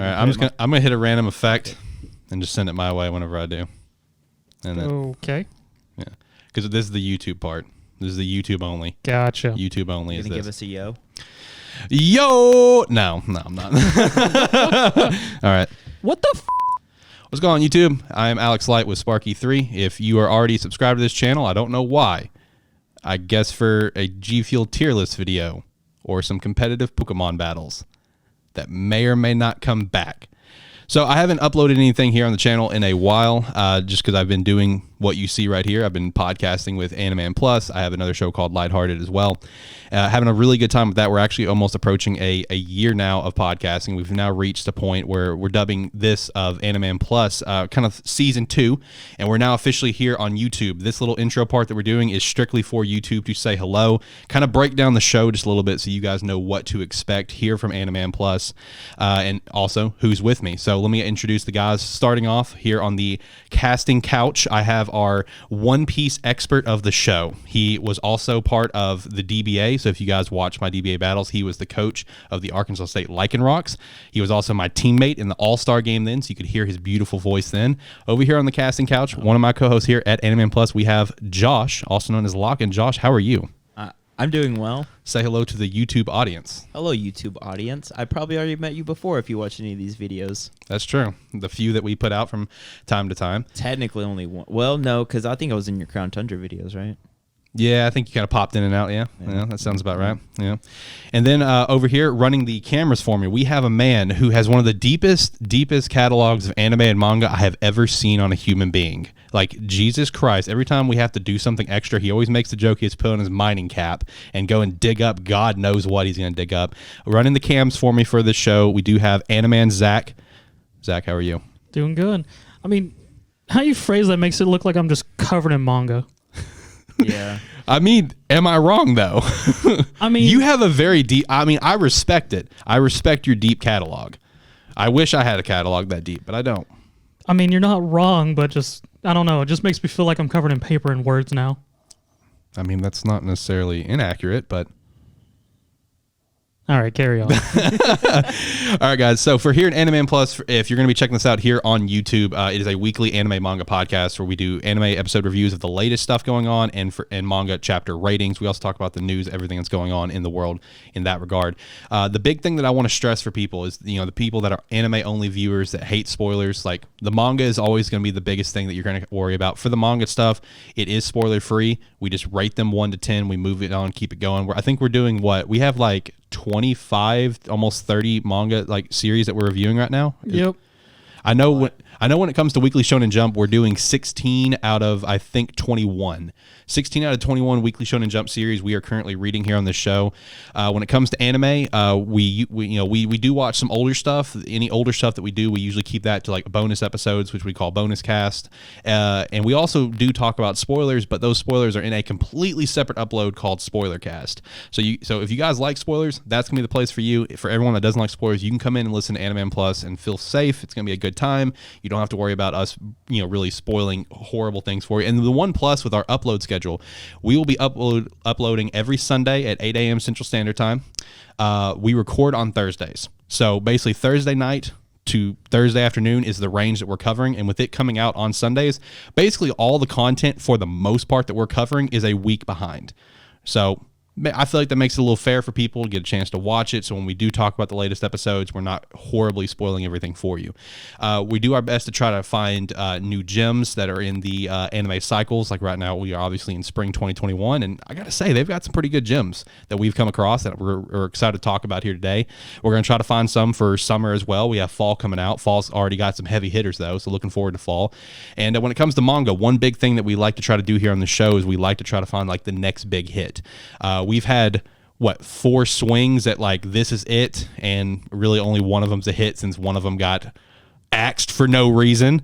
All right, I'm gonna hit a random effect and just send it my way whenever I do. And then, okay. Yeah, because this is the YouTube part. This is the YouTube only. Gotcha. YouTube only You is gonna this. give us a yo? Yo! No, I'm not. All right. What the What's going on, YouTube? I'm Alex Light with Sparky3. If you are already subscribed to this channel, I don't know why. I guess for a G Fuel tier list video or some competitive Pokemon battles that may or may not come back. So I haven't uploaded anything here on the channel in a while, just because I've been doing what you see right here. I've been podcasting with AniMan Plus. I have another show called Lighthearted as well. Having a really good time with that. We're actually almost approaching a year now of podcasting. We've now reached a point where we're dubbing this of AniMan Plus kind of season 2, and we're now officially here on YouTube. This little intro part that we're doing is strictly for YouTube to say hello, kind of break down the show just a little bit so you guys know what to expect here from AniMan Plus, and also who's with me. So let me introduce the guys. Starting off here on the casting couch, I have our One Piece expert of the show. He was also part of the DBA, so if you guys watch my DBA battles, he was the coach of the Arkansas State Lycan Rocks. He was also my teammate in the All-Star game then, so you could hear his beautiful voice then. Over here on the casting couch, one of my co-hosts here at AniMan Plus, we have Josh, also known as Lock. Josh, how are you? I'm doing well. Say hello to the YouTube audience. Hello, YouTube audience. I probably already met you before if you watch any of these videos. That's true. The few that we put out from time to time. Technically only one. Well, no, because I think I was in your Crown Tundra videos, right? Yeah, I think you kind of popped in and out. Yeah, that sounds about right. Yeah. And then over here running the cameras for me, we have a man who has one of the deepest catalogs of anime and manga I have ever seen on a human being. Like, Jesus Christ, every time we have to do something extra, he always makes the joke he's put on his mining cap and go and dig up God knows what he's going to dig up. Running the cams for me for this show, we do have AniMan Zach. Zach, how are you? Doing good. I mean, how you phrase that makes it look like I'm just covered in manga. Yeah. I mean, am I wrong, though? I mean, you have a very deep, I respect it. I respect your deep catalog. I wish I had a catalog that deep, but I don't. I mean, you're not wrong, but just, I don't know. It just makes me feel like I'm covered in paper and words now. I mean, that's not necessarily inaccurate, but... All right, carry on. All right, guys. So for here at AniMan Plus, if you're going to be checking this out here on YouTube, it is a weekly anime manga podcast where we do anime episode reviews of the latest stuff going on and manga chapter ratings. We also talk about the news, everything that's going on in the world in that regard. The big thing that I want to stress for people is, the people that are anime only viewers that hate spoilers. Like, the manga is always going to be the biggest thing that you're going to worry about. For the manga stuff, it is spoiler free. We just rate them 1 to 10. We move it on, keep it going. I think we're doing we have like 25, almost 30 manga series that we're reviewing right now. Yep. I know when it comes to Weekly Shonen Jump, we're doing 16 out of, I think, 21. 16 out of 21 Weekly Shonen Jump series we are currently reading here on this show. When it comes to anime, we do watch some older stuff. Any older stuff that we do, we usually keep that to like bonus episodes, which we call bonus cast. And we also do talk about spoilers, but those spoilers are in a completely separate upload called Spoiler Cast. So if you guys like spoilers, that's gonna be the place for you. For everyone that doesn't like spoilers, you can come in and listen to AniMan Plus and feel safe. It's gonna be a good time. You don't have to worry about us, really spoiling horrible things for you. And the one plus with our upload schedule, we will be uploading every Sunday at 8 a.m. Central Standard Time. We record on Thursdays. So basically Thursday night to Thursday afternoon is the range that we're covering. And with it coming out on Sundays, basically all the content for the most part that we're covering is a week behind. So I feel like that makes it a little fair for people to get a chance to watch it. So when we do talk about the latest episodes, we're not horribly spoiling everything for you. We do our best to try to find new gems that are in the anime cycles. Like right now, we are obviously in spring 2021. And I got to say, they've got some pretty good gems that we've come across that we're excited to talk about here today. We're going to try to find some for summer as well. We have fall coming out. Fall's already got some heavy hitters, though. So looking forward to fall. And when it comes to manga, one big thing that we like to try to do here on the show is we like to try to find like the next big hit. We've had 4 swings at like this is it, and really only one of them's a hit since one of them got axed for no reason.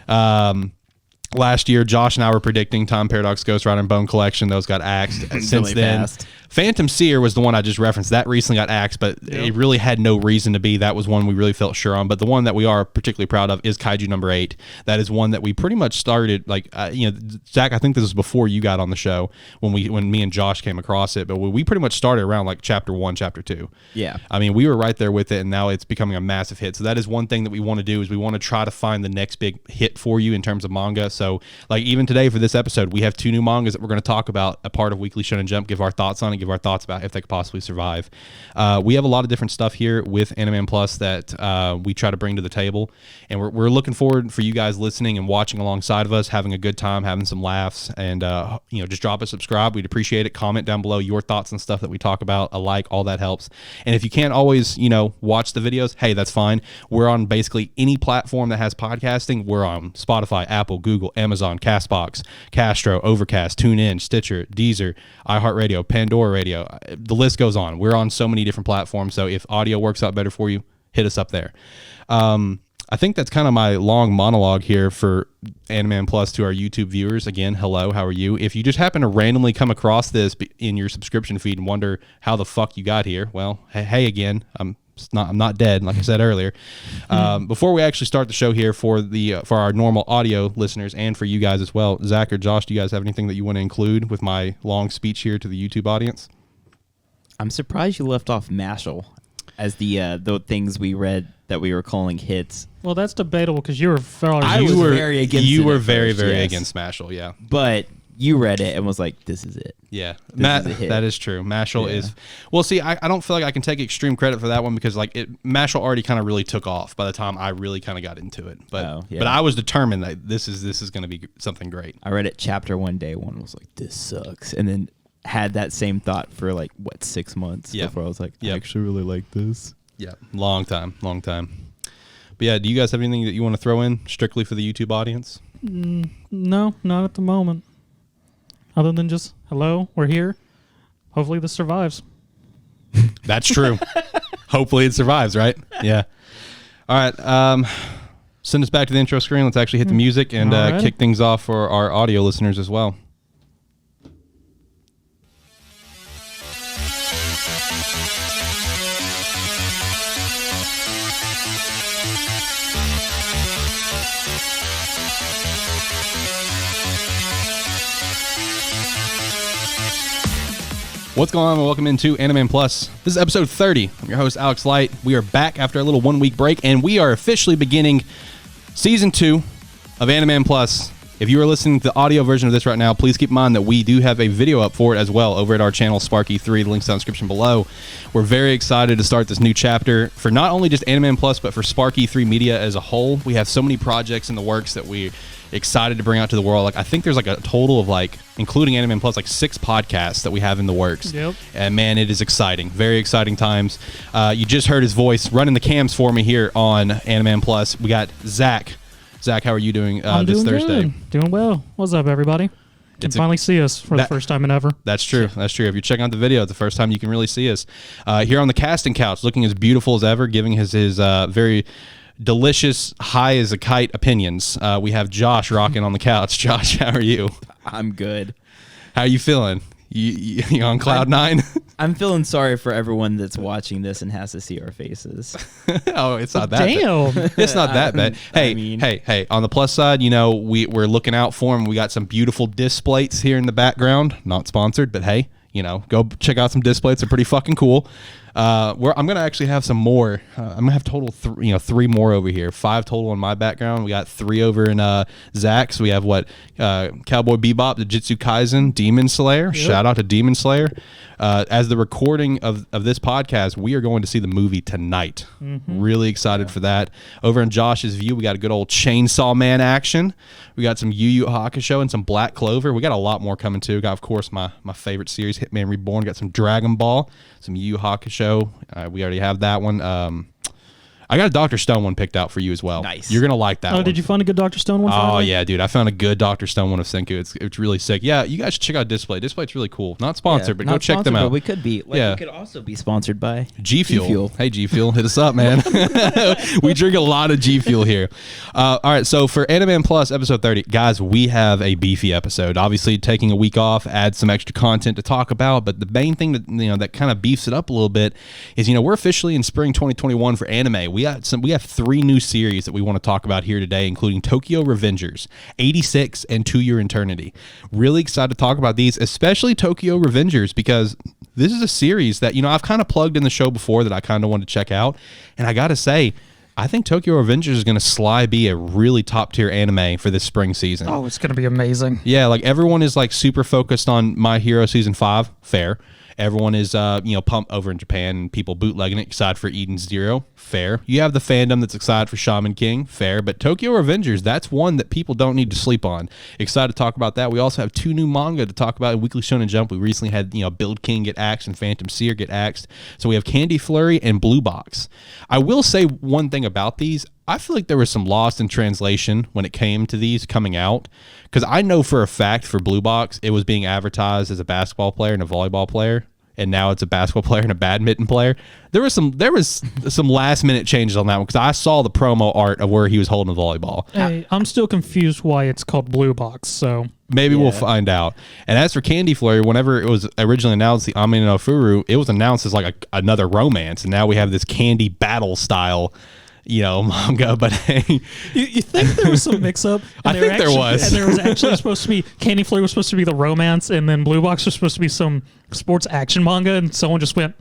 Last year, Josh and I were predicting Time Paradox, Ghost Rider, and Bone Collection. Those got axed. Since then, Phantom Seer was the one I just referenced. That recently got axed, but it really had no reason to be. That was one we really felt sure on. But the one that we are particularly proud of is Kaiju number 8. That is one that we pretty much started, like, Zach, I think this was before you got on the show when me and Josh came across it. But we pretty much started around like chapter 1, chapter 2. Yeah. I mean, we were right there with it, and now it's becoming a massive hit. So that is one thing that we want to do is we want to try to find the next big hit for you in terms of manga. So, like, even today for this episode, we have 2 new mangas that we're going to talk about, a part of Weekly Shonen Jump, give our thoughts on it, give our thoughts about if they could possibly survive. We have a lot of different stuff here with AniMan Plus that we try to bring to the table, and we're looking forward for you guys listening and watching alongside of us, having a good time, having some laughs, and just drop a subscribe. We'd appreciate it. Comment down below your thoughts and stuff that we talk about. A like, all that helps. And if you can't always watch the videos, hey, that's fine. We're on basically any platform that has podcasting. We're on Spotify, Apple, Google, Amazon, Castbox, Castro, Overcast, TuneIn, Stitcher, Deezer, iHeartRadio, Pandora Radio. The list goes on. We're on so many different platforms. So if audio works out better for you, hit us up there. I think that's kind of my long monologue here for AniMan Plus to our YouTube viewers. Again, hello, how are you? If you just happen to randomly come across this in your subscription feed and wonder how the fuck you got here, well, hey again, I'm not dead, like I said earlier. Before we actually start the show here for our normal audio listeners and for you guys as well, Zach or Josh, do you guys have anything that you want to include with my long speech here to the YouTube audience? I'm surprised you left off Mashal as the things we read that we were calling hits. Well, that's debatable because you were very against it. You were at very, first, very yes. against Mashal, yeah. But you read it and was like, this is it. Yeah, This is a hit. that is true. Mashal is... Well, see, I don't feel like I can take extreme credit for that one because Mashal already kind of really took off by the time I really kind of got into it. But but I was determined that this is going to be something great. I read it chapter 1 day. One was like, this sucks. And then had that same thought for 6 months before I was like, I actually really like this. Yeah, long time. But yeah, do you guys have anything that you want to throw in strictly for the YouTube audience? No, not at the moment. Other than just, hello, we're here. Hopefully this survives. That's true. Hopefully it survives, right? Yeah. All right. Send us back to the intro screen. Let's actually hit the music and kick things off for our audio listeners as well. What's going on? Welcome into AniMan Plus. This is episode 30. I'm your host, Alex Light. We are back after a little 1-week break, and we are officially beginning season 2 of AniMan Plus. If you are listening to the audio version of this right now, please keep in mind that we do have a video up for it as well over at our channel, Sparky3. The link's down in the description below. We're very excited to start this new chapter for not only just AniMan Plus, but for Sparky3 Media as a whole. We have so many projects in the works that we're excited to bring out to the world. I think there's a total of including AniMan Plus, 6 podcasts that we have in the works. Yep. And man, it is exciting. Very exciting times. You just heard his voice running the cams for me here on AniMan Plus. We got Zach. Zach, how are you doing this Thursday? Good. Doing well. What's up, everybody? Can finally see us for the first time in ever. That's true. That's true. If you're checking out the video, it's the first time you can really see us. Here on the casting couch, looking as beautiful as ever, giving his very delicious, high as a kite opinions. We have Josh rocking on the couch. Josh, how are you? I'm good. How are you feeling? You on cloud 9? I'm feeling sorry for everyone that's watching this and has to see our faces. Oh, it's not that Damn. bad. It's not that bad. Hey, on the plus side, we're looking out for them. We got some beautiful disc plates here in the background. Not sponsored, but hey, go check out some disc plates. They're pretty fucking cool. I'm gonna actually have some more. I'm gonna have total 3 more over here. 5 total in my background. We got 3 over in Zach's. We have Cowboy Bebop, the Jujutsu Kaisen, Demon Slayer. Yep. Shout out to Demon Slayer. As the recording of this podcast, we are going to see the movie tonight. Mm-hmm. Really excited for that. Over in Josh's view, we got a good old Chainsaw Man action. We got some Yu Yu Hakusho and some Black Clover. We got a lot more coming too. Got, of course, my favorite series, Hitman Reborn. Got some Dragon Ball, some Yu Yu Hakusho. We already have that one. I got a Dr. Stone one picked out for you as well. Nice. You're gonna like that one. Oh, did you find a good Dr. Stone one? Oh yeah, dude, I found a good Dr. Stone one of Senku. It's really sick. Yeah, you guys should check out Display. Display's really cool. Not sponsored, but go check them out. But we could be. Like, we could also be sponsored by G Fuel. Hey G Fuel, hit us up, man. We drink a lot of G Fuel here. All right, so for AniMan Plus episode 30, guys, we have a beefy episode. Obviously, taking a week off, add some extra content to talk about. But the main thing that that kind of beefs it up a little bit is we're officially in spring 2021 for anime. We have 3 new series that we want to talk about here today, including Tokyo Revengers, 86, and To Your Eternity. Really excited to talk about these, especially Tokyo Revengers, because this is a series that I've kind of plugged in the show before that I kind of wanted to check out, and I gotta say, I think Tokyo Revengers is going to be a really top tier anime for this spring season. Oh, it's going to be amazing. Yeah, like everyone is like super focused on My Hero season 5. Fair. Everyone is pumped over in Japan and people bootlegging it, excited for Eden Zero. Fair. You have the fandom that's excited for Shaman King. Fair. But Tokyo Revengers, that's one that people don't need to sleep on. Excited to talk about that. We also have 2 new manga to talk about in Weekly Shonen Jump. We recently had Build King get axed and Phantom Seer get axed. So we have Candy Flurry and Blue Box. I will say one thing about these. I feel like there was some lost in translation when it came to these coming out, because I know for a fact for Blue Box it was being advertised as a basketball player and a volleyball player, and now it's a basketball player and a badminton player. There was some last minute changes on that one, because I saw the promo art of where he was holding a volleyball. Hey, I'm still confused why it's called Blue Box, so maybe we'll find out. And as for Candy Flurry, whenever it was originally announced, the Ame no Furu, it was announced as like another romance, and now we have this candy battle style manga. But hey, you think there was some mix-up? I think there was. And there was actually supposed to be Candy Flurry was supposed to be the romance, and then Blue Box was supposed to be some sports action manga, and someone just went,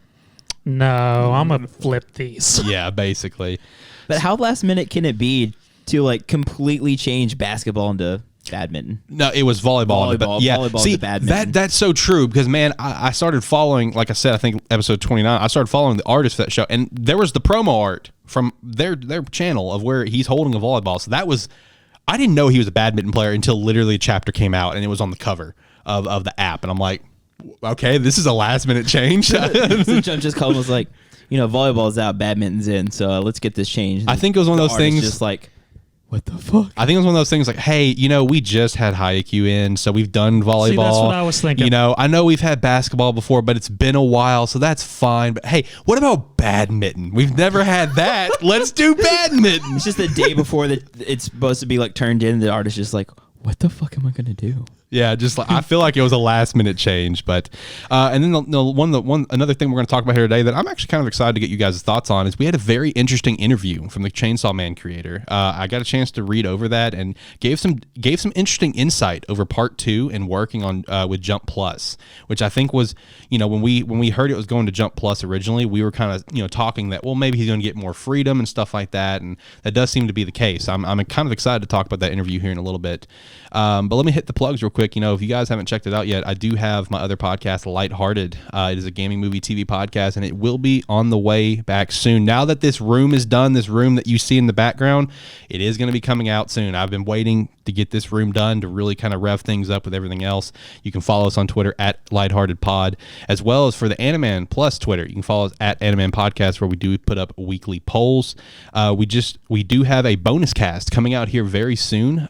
"No, I'm gonna flip these." Yeah, basically. But how last minute can it be to like completely change basketball into badminton? No, it was volleyball. Volleyball see, to badminton. that's so true, because man, I started following, like I said, I think episode 29, I started following the artist for that show, and there was the promo art from their channel of where he's holding a volleyball. So that was, I didn't know he was a badminton player until literally a chapter came out and it was on the cover of the app, and I'm like, okay, this is a last minute change. So Jump just called and was like, volleyball's out, badminton's in, so let's get this changed. I think it was one of those things just like, what the fuck? I think it was one of those things like, hey, we just had Haikyuu in, so we've done volleyball. See, that's what I was thinking. I know we've had basketball before, but it's been a while, so that's fine. But hey, what about badminton? We've never had that. Let's do badminton. It's just the day before that it's supposed to be like turned in. The artist just like, what the fuck am I gonna do? Yeah, just like I feel like it was a last minute change, but and then another thing we're going to talk about here today that I'm actually kind of excited to get you guys' thoughts on is we had a very interesting interview from the Chainsaw Man creator. I got a chance to read over that and gave some interesting insight over part 2 and working on with Jump Plus, which I think was when we heard it was going to Jump Plus originally, we were kind of talking that maybe he's going to get more freedom and stuff like that, and that does seem to be the case. I'm kind of excited to talk about that interview here in a little bit, but let me hit the plugs real quick. If you guys haven't checked it out yet, I do have my other podcast, Lighthearted. It is a gaming movie TV podcast, and it will be on the way back soon. Now that this room is done, this room that you see in the background, it is going to be coming out soon. I've been waiting to get this room done to really kind of rev things up with everything else. You can follow us on Twitter at LightheartedPod, as well as for the AniMan Plus Twitter. You can follow us at AniMan Podcast, where we do put up weekly polls. We do have a bonus cast coming out here very soon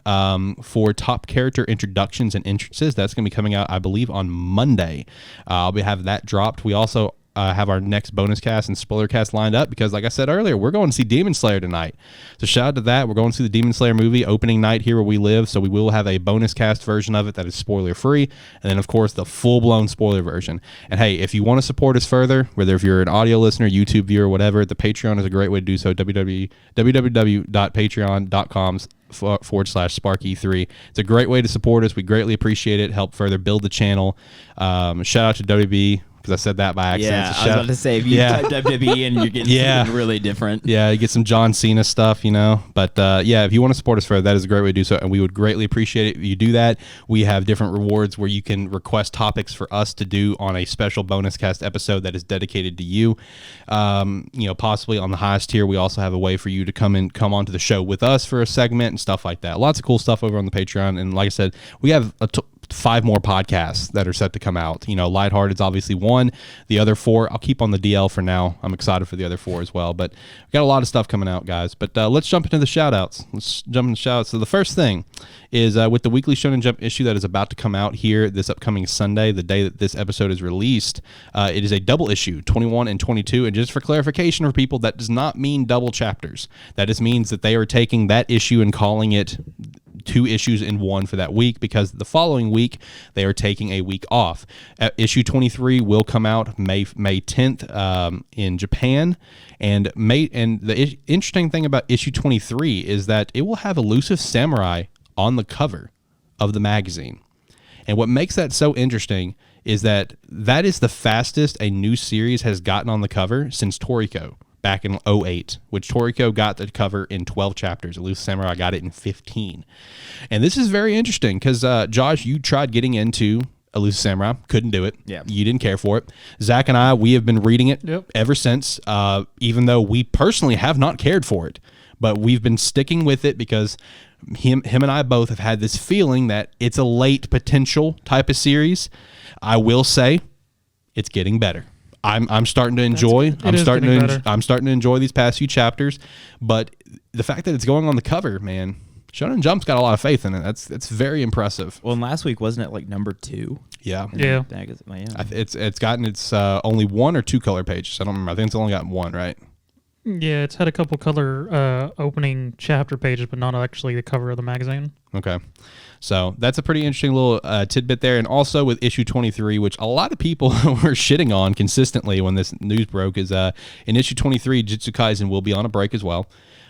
for top character introductions and entrances. That's going to be coming out, I believe, on Monday. I'll be having that dropped. We also have our next bonus cast and spoiler cast lined up because, like I said earlier, we're going to see Demon Slayer tonight. So shout out to that. We're going to see the Demon Slayer movie opening night here where we live. So we will have a bonus cast version of it that is spoiler free, and then of course the full blown spoiler version. And hey, if you want to support us further, whether if you're an audio listener, YouTube viewer, whatever, the Patreon is a great way to do so. www.patreon.com/SparkE3. It's a great way to support us. We greatly appreciate it. Help further build the channel. Shout out to WB, because I said that by accident. Yeah, I was about to say, if you type WWE and you're getting something really different. Yeah, you get some John Cena stuff, But if you want to support us further, that is a great way to do so, and we would greatly appreciate it if you do that. We have different rewards where you can request topics for us to do on a special bonus cast episode that is dedicated to you. Possibly on the highest tier, we also have a way for you to come onto the show with us for a segment and stuff like that. Lots of cool stuff over on the Patreon, and like I said, we have 5 more podcasts that are set to come out. Lighthearted's obviously one. The other 4, I'll keep on the DL for now. I'm excited for the other 4 as well. But we've got a lot of stuff coming out, guys. But let's jump into the shout-outs. So the first thing is with the Weekly Shonen Jump issue that is about to come out here this upcoming Sunday, the day that this episode is released. It is a double issue, 21 and 22. And just for clarification for people, that does not mean double chapters. That just means that they are taking that issue and calling it 2 issues in one for that week, because the following week they are taking a week off. Issue 23 will come out May 10th in Japan, and the interesting thing about issue 23 is that it will have Elusive Samurai on the cover of the magazine. And what makes that so interesting is that is the fastest a new series has gotten on the cover since Toriko back in 2008, which Toriko got the cover in 12 chapters. Elusive Samurai got it in 15. And this is very interesting because, Josh, you tried getting into Elusive Samurai, couldn't do it. Yeah. You didn't care for it. Zach and I, we have been reading it ever since, even though we personally have not cared for it. But we've been sticking with it because him and I both have had this feeling that it's a late potential type of series. I will say it's getting better. I'm starting to enjoy. I'm starting to enjoy these past few chapters, but the fact that it's going on the cover, man, Shonen Jump's got a lot of faith in it. That's very impressive. Well, and last week wasn't it like number 2? Yeah. It's gotten its only 1 or 2 color pages. I don't remember. I think it's only got 1, right? Yeah, it's had a couple color opening chapter pages, but not actually the cover of the magazine. Okay. So that's a pretty interesting little tidbit there. And also with issue 23, which a lot of people were shitting on consistently when this news broke, is in issue 23, Jujutsu Kaisen will be on a break as well.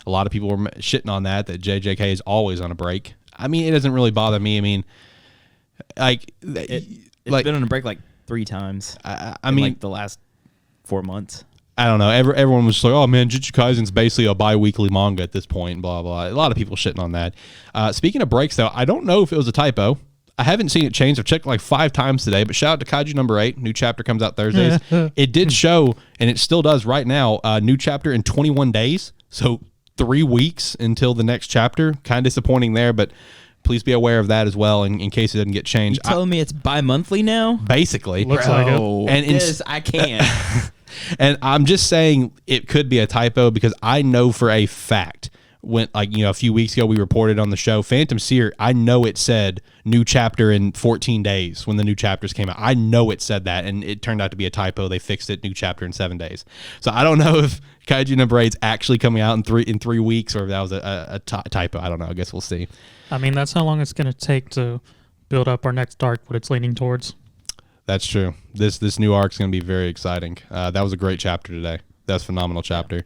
A lot of people were shitting on that JJK is always on a break. I mean, it doesn't really bother me. I mean, it's been on a break like 3 times. I mean, like the last 4 months. I don't know. Everyone was just like, oh, man, Jujutsu Kaisen's basically a bi-weekly manga at this point, blah, blah. A lot of people shitting on that. Speaking of breaks, though, I don't know if it was a typo. I haven't seen it change. I've checked like 5 times today, but shout out to Kaiju number 8. New chapter comes out Thursdays. It did show, and it still does right now, new chapter in 21 days. So 3 weeks until the next chapter. Kind of disappointing there, but please be aware of that as well in case it doesn't get changed. You telling me it's bi-monthly now? Basically. Looks like it. And I can't. And I'm just saying it could be a typo because I know for a fact when, a few weeks ago we reported on the show, Phantom Seer, I know it said new chapter in 14 days when the new chapters came out. I know it said that, and it turned out to be a typo. They fixed it, new chapter in 7 days. So I don't know if Kaiju number 8's actually coming out in 3 weeks or if that was a typo. I don't know. I guess we'll see. I mean, that's how long it's going to take to build up our next arc, what it's leaning towards. That's true. This new arc is going to be very exciting. That was a great chapter today. That's a phenomenal chapter.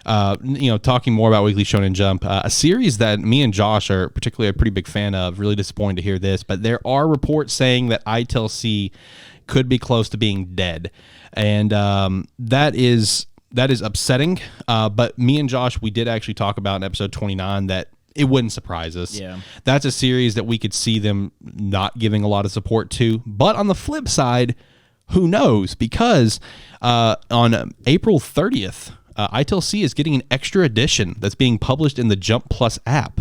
Talking more about Weekly Shonen Jump, a series that me and Josh are particularly a pretty big fan of. Really disappointed to hear this, but there are reports saying that Untitled Chapter could be close to being dead, and that is upsetting. But me and Josh, we did actually talk about in episode 29 that it wouldn't surprise us. Yeah. That's a series that we could see them not giving a lot of support to. But on the flip side, who knows? Because on April 30th, Untitled Chapter is getting an extra edition that's being published in the Jump Plus app.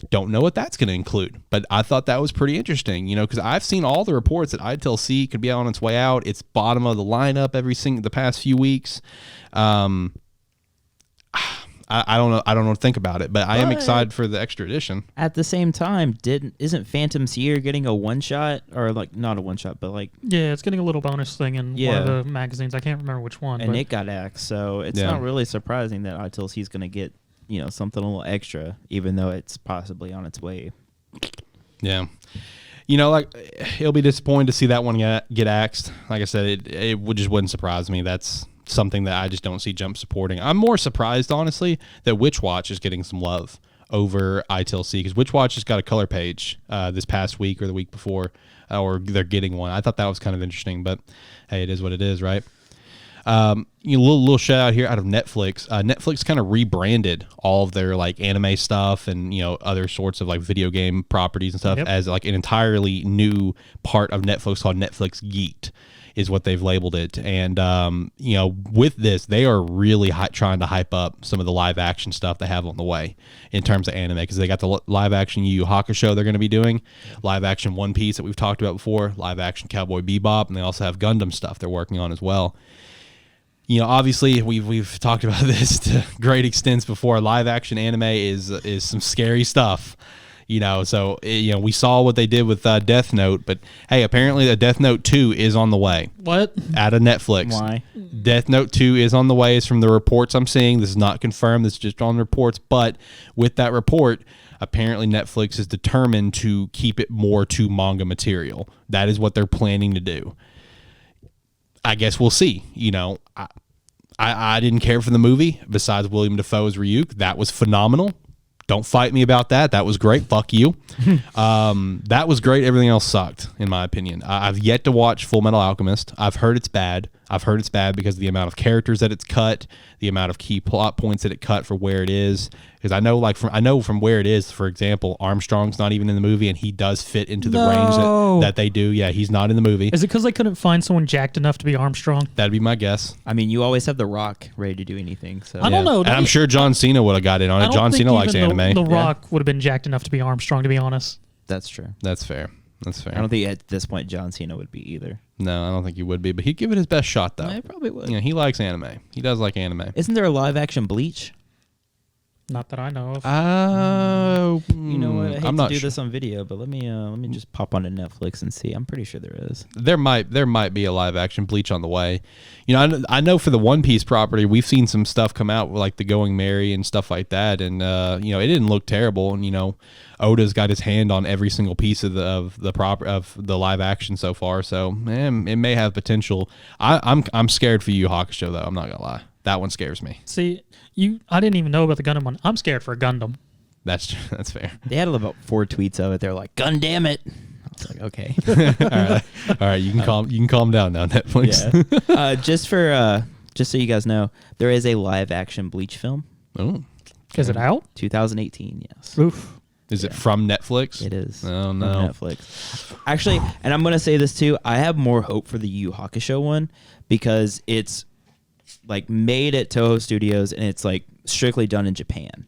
Don't know what that's going to include, but I thought that was pretty interesting, because I've seen all the reports that Untitled Chapter could be on its way out. It's bottom of the lineup the past few weeks. I don't know. I don't know what to think about it, but I am excited for the extra edition. At the same time, isn't Phantom Seer getting a one shot, or like not a one shot, but like it's getting a little bonus thing in one of the magazines. I can't remember which one. And it got axed, so it's not really surprising that Untitled Chapter's going to get something a little extra, even though it's possibly on its way. Yeah. It'll be disappointing to see that one get axed. Like I said, it wouldn't surprise me. That's something that I just don't see Jump supporting. I'm more surprised, honestly, that Witch Watch is getting some love over Untitled Chapter, because Witch Watch just got a color page this past week or the week before, or they're getting one. I thought that was kind of interesting, but hey, it is what it is, right? Little shout out here out of Netflix. Netflix kind of rebranded all of their like anime stuff and other sorts of like video game properties and stuff as like an entirely new part of Netflix called Netflix Geeked. is what they've labeled it. And, with this, they are really trying to hype up some of the live action stuff they have on the way in terms of anime, because they got the live action Yu Yu Hakusho they're going to be doing, live action One Piece that we've talked about before, live action Cowboy Bebop, and they also have Gundam stuff they're working on as well. Obviously we've talked about this to great extents before. Live action anime is some scary stuff. So we saw what they did with Death Note, but hey, apparently the Death Note 2 is on the way. What? Out of Netflix. Why? Death Note 2 is on the way. It's from the reports I'm seeing. This is not confirmed. This is just on reports. But with that report, apparently Netflix is determined to keep it more to manga material. That is what they're planning to do. I guess we'll see. I didn't care for the movie besides William Dafoe's Ryuk. That was phenomenal. Don't fight me about that. That was great. Fuck you. That was great. Everything else sucked, in my opinion. I've yet to watch Full Metal Alchemist. I've heard it's bad. I've heard it's bad because of the amount of characters that it's cut, the amount of key plot points that it cut for where it is. Because I know from where it is, for example, Armstrong's not even in the movie, and he does fit into the range that they do. Yeah, he's not in the movie. Is it because they couldn't find someone jacked enough to be Armstrong? That'd be my guess. I mean, you always have The Rock ready to do anything. So I don't know. And I'm sure John Cena would have got in on it. John Cena likes anime. The Rock would have been jacked enough to be Armstrong, to be honest. That's true. That's fair. I don't think at this point John Cena would be either. No, I don't think he would be, but he'd give it his best shot, though. I probably would. Yeah, he likes anime. He does like anime. Isn't there a live action Bleach? Not that I know of. You know what? I hate I'm to not do sure. this on video, but let me just pop onto Netflix and see. I'm pretty sure there is. There might be a live action Bleach on the way. I know for the One Piece property, we've seen some stuff come out like the Going Merry and stuff like that, and it didn't look terrible. And Oda's got his hand on every single piece of the live action so far, so it may have potential. I'm scared for Yu Yu Hakusho though. I'm not gonna lie, that one scares me. See, I didn't even know about the Gundam one. I'm scared for Gundam. That's fair. They had about 4 tweets of it. They're like, "Gun damn it!" I was like, "Okay, all right. You can calm down now, Netflix." yeah." Just so you guys know, there is a live action Bleach film. Oh, Is it out? 2018. Yes. Oof. is it from Netflix? It is. Oh no. From Netflix. Actually, and I'm gonna say this too. I have more hope for the Yu Yu Hakusho one because it's like made at Toho Studios and it's like strictly done in Japan.